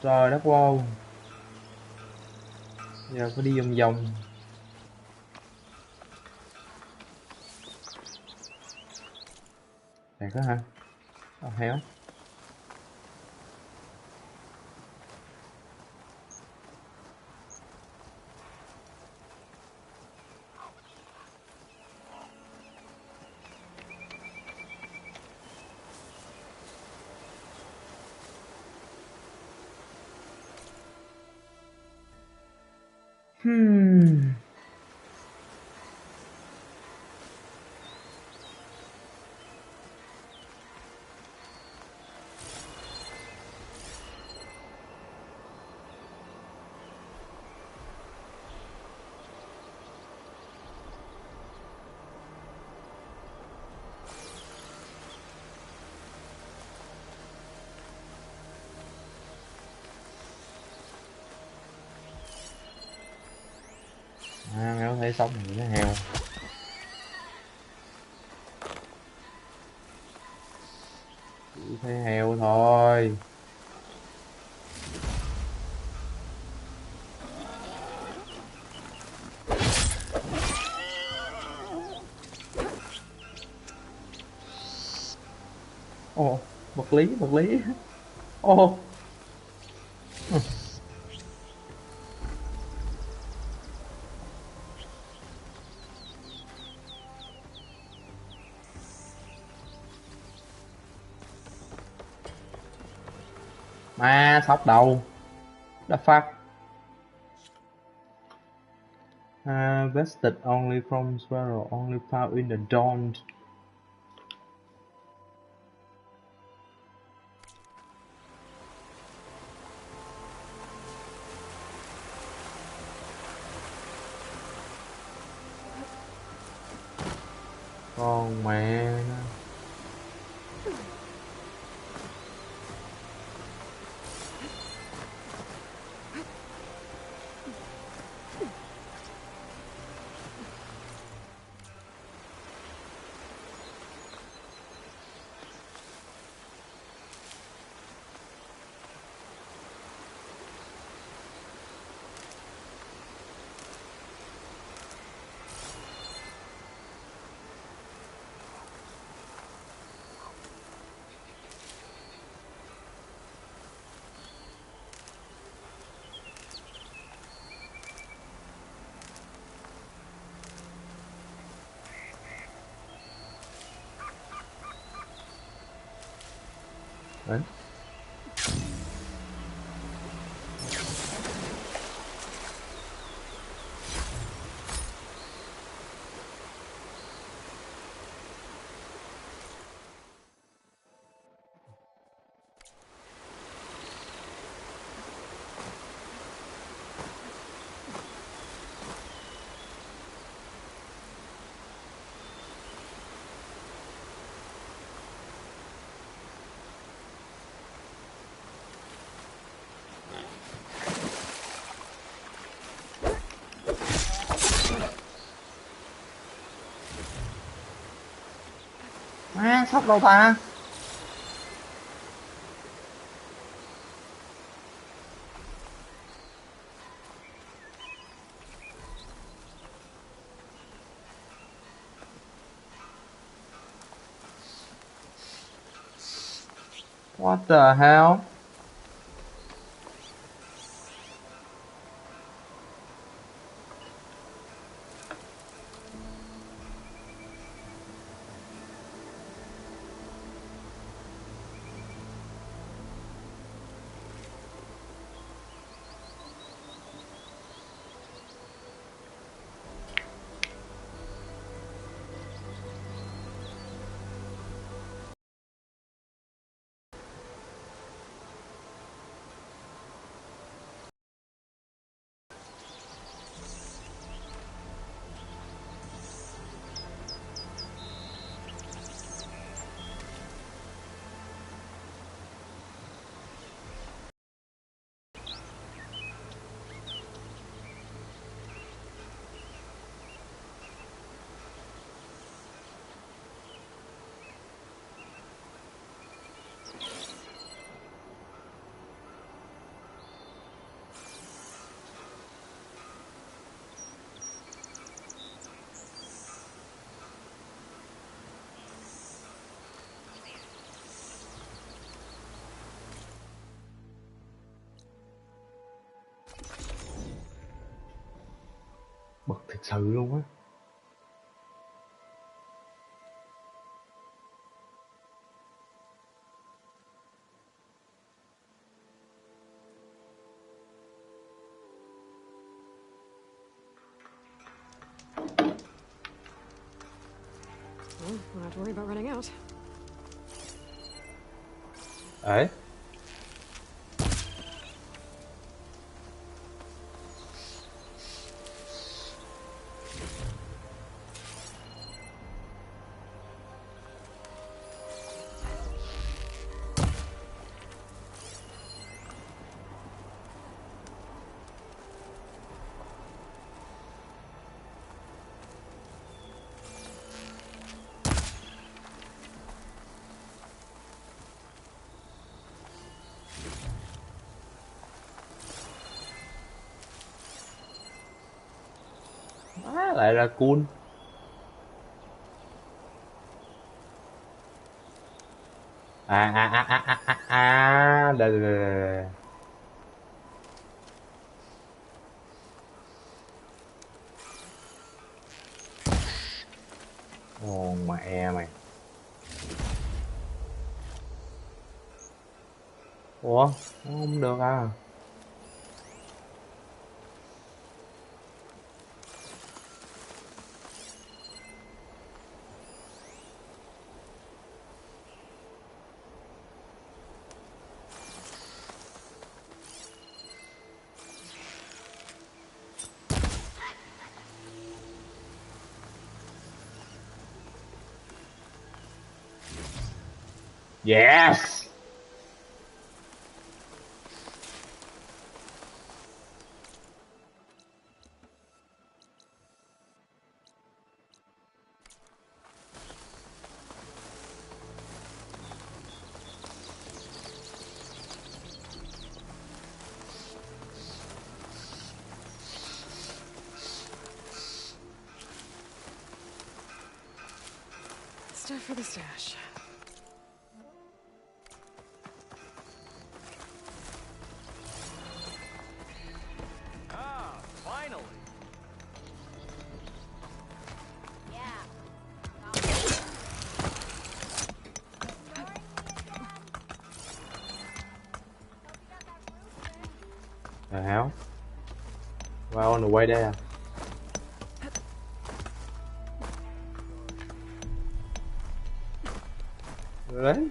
Trời đất wow. Giờ có đi vòng vòng. Đẹp đó hả? Héo. Mày có thể sống thì nó heo. Chỉ thấy heo thôi. Ồ, vật lý. Ồ. Má sóc đầu. The fuck. Vested only from Sparrow, only found in the dawn. Con mẹ nó. Đấy. Má, sóc đâu ta? What the hell? Bực thật sự luôn á. Well, we'll have to worry about running out. Ấy. Á, lại là cool. Đây, đây, đây, đây. Ồ, mẹ mày. Ủa, không được à? Yes! Stuff for the stash. Ah, finally. The hell? Well, on the way there. Đấy.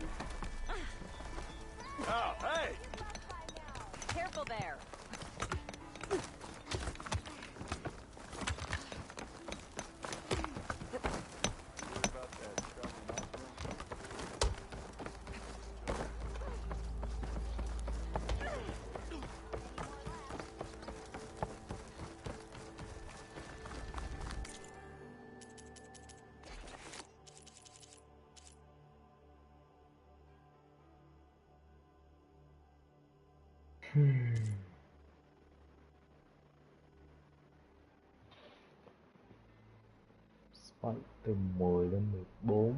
Oh, hey! Careful there. Spike từ 10 lên 14.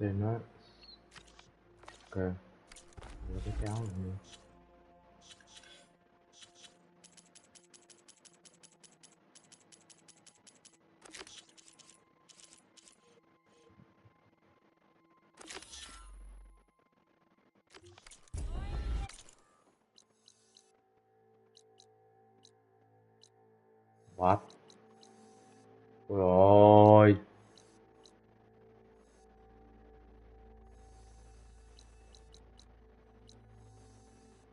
Trên nó. Ok. Rồi cái áo này nha. What? Ôi ôi.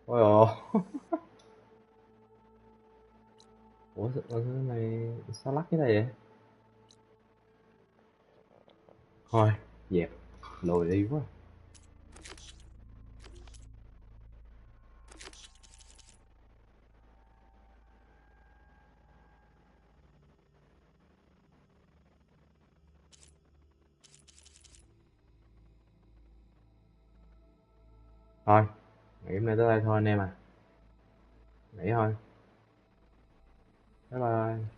Ôi ôi. Ủa cái này sao lắc cái này vậy? Thôi, dẹp. Lùi đi quá. Thôi, ngày hôm nay tới đây thôi anh em à. Nghỉ thôi. Bye bye.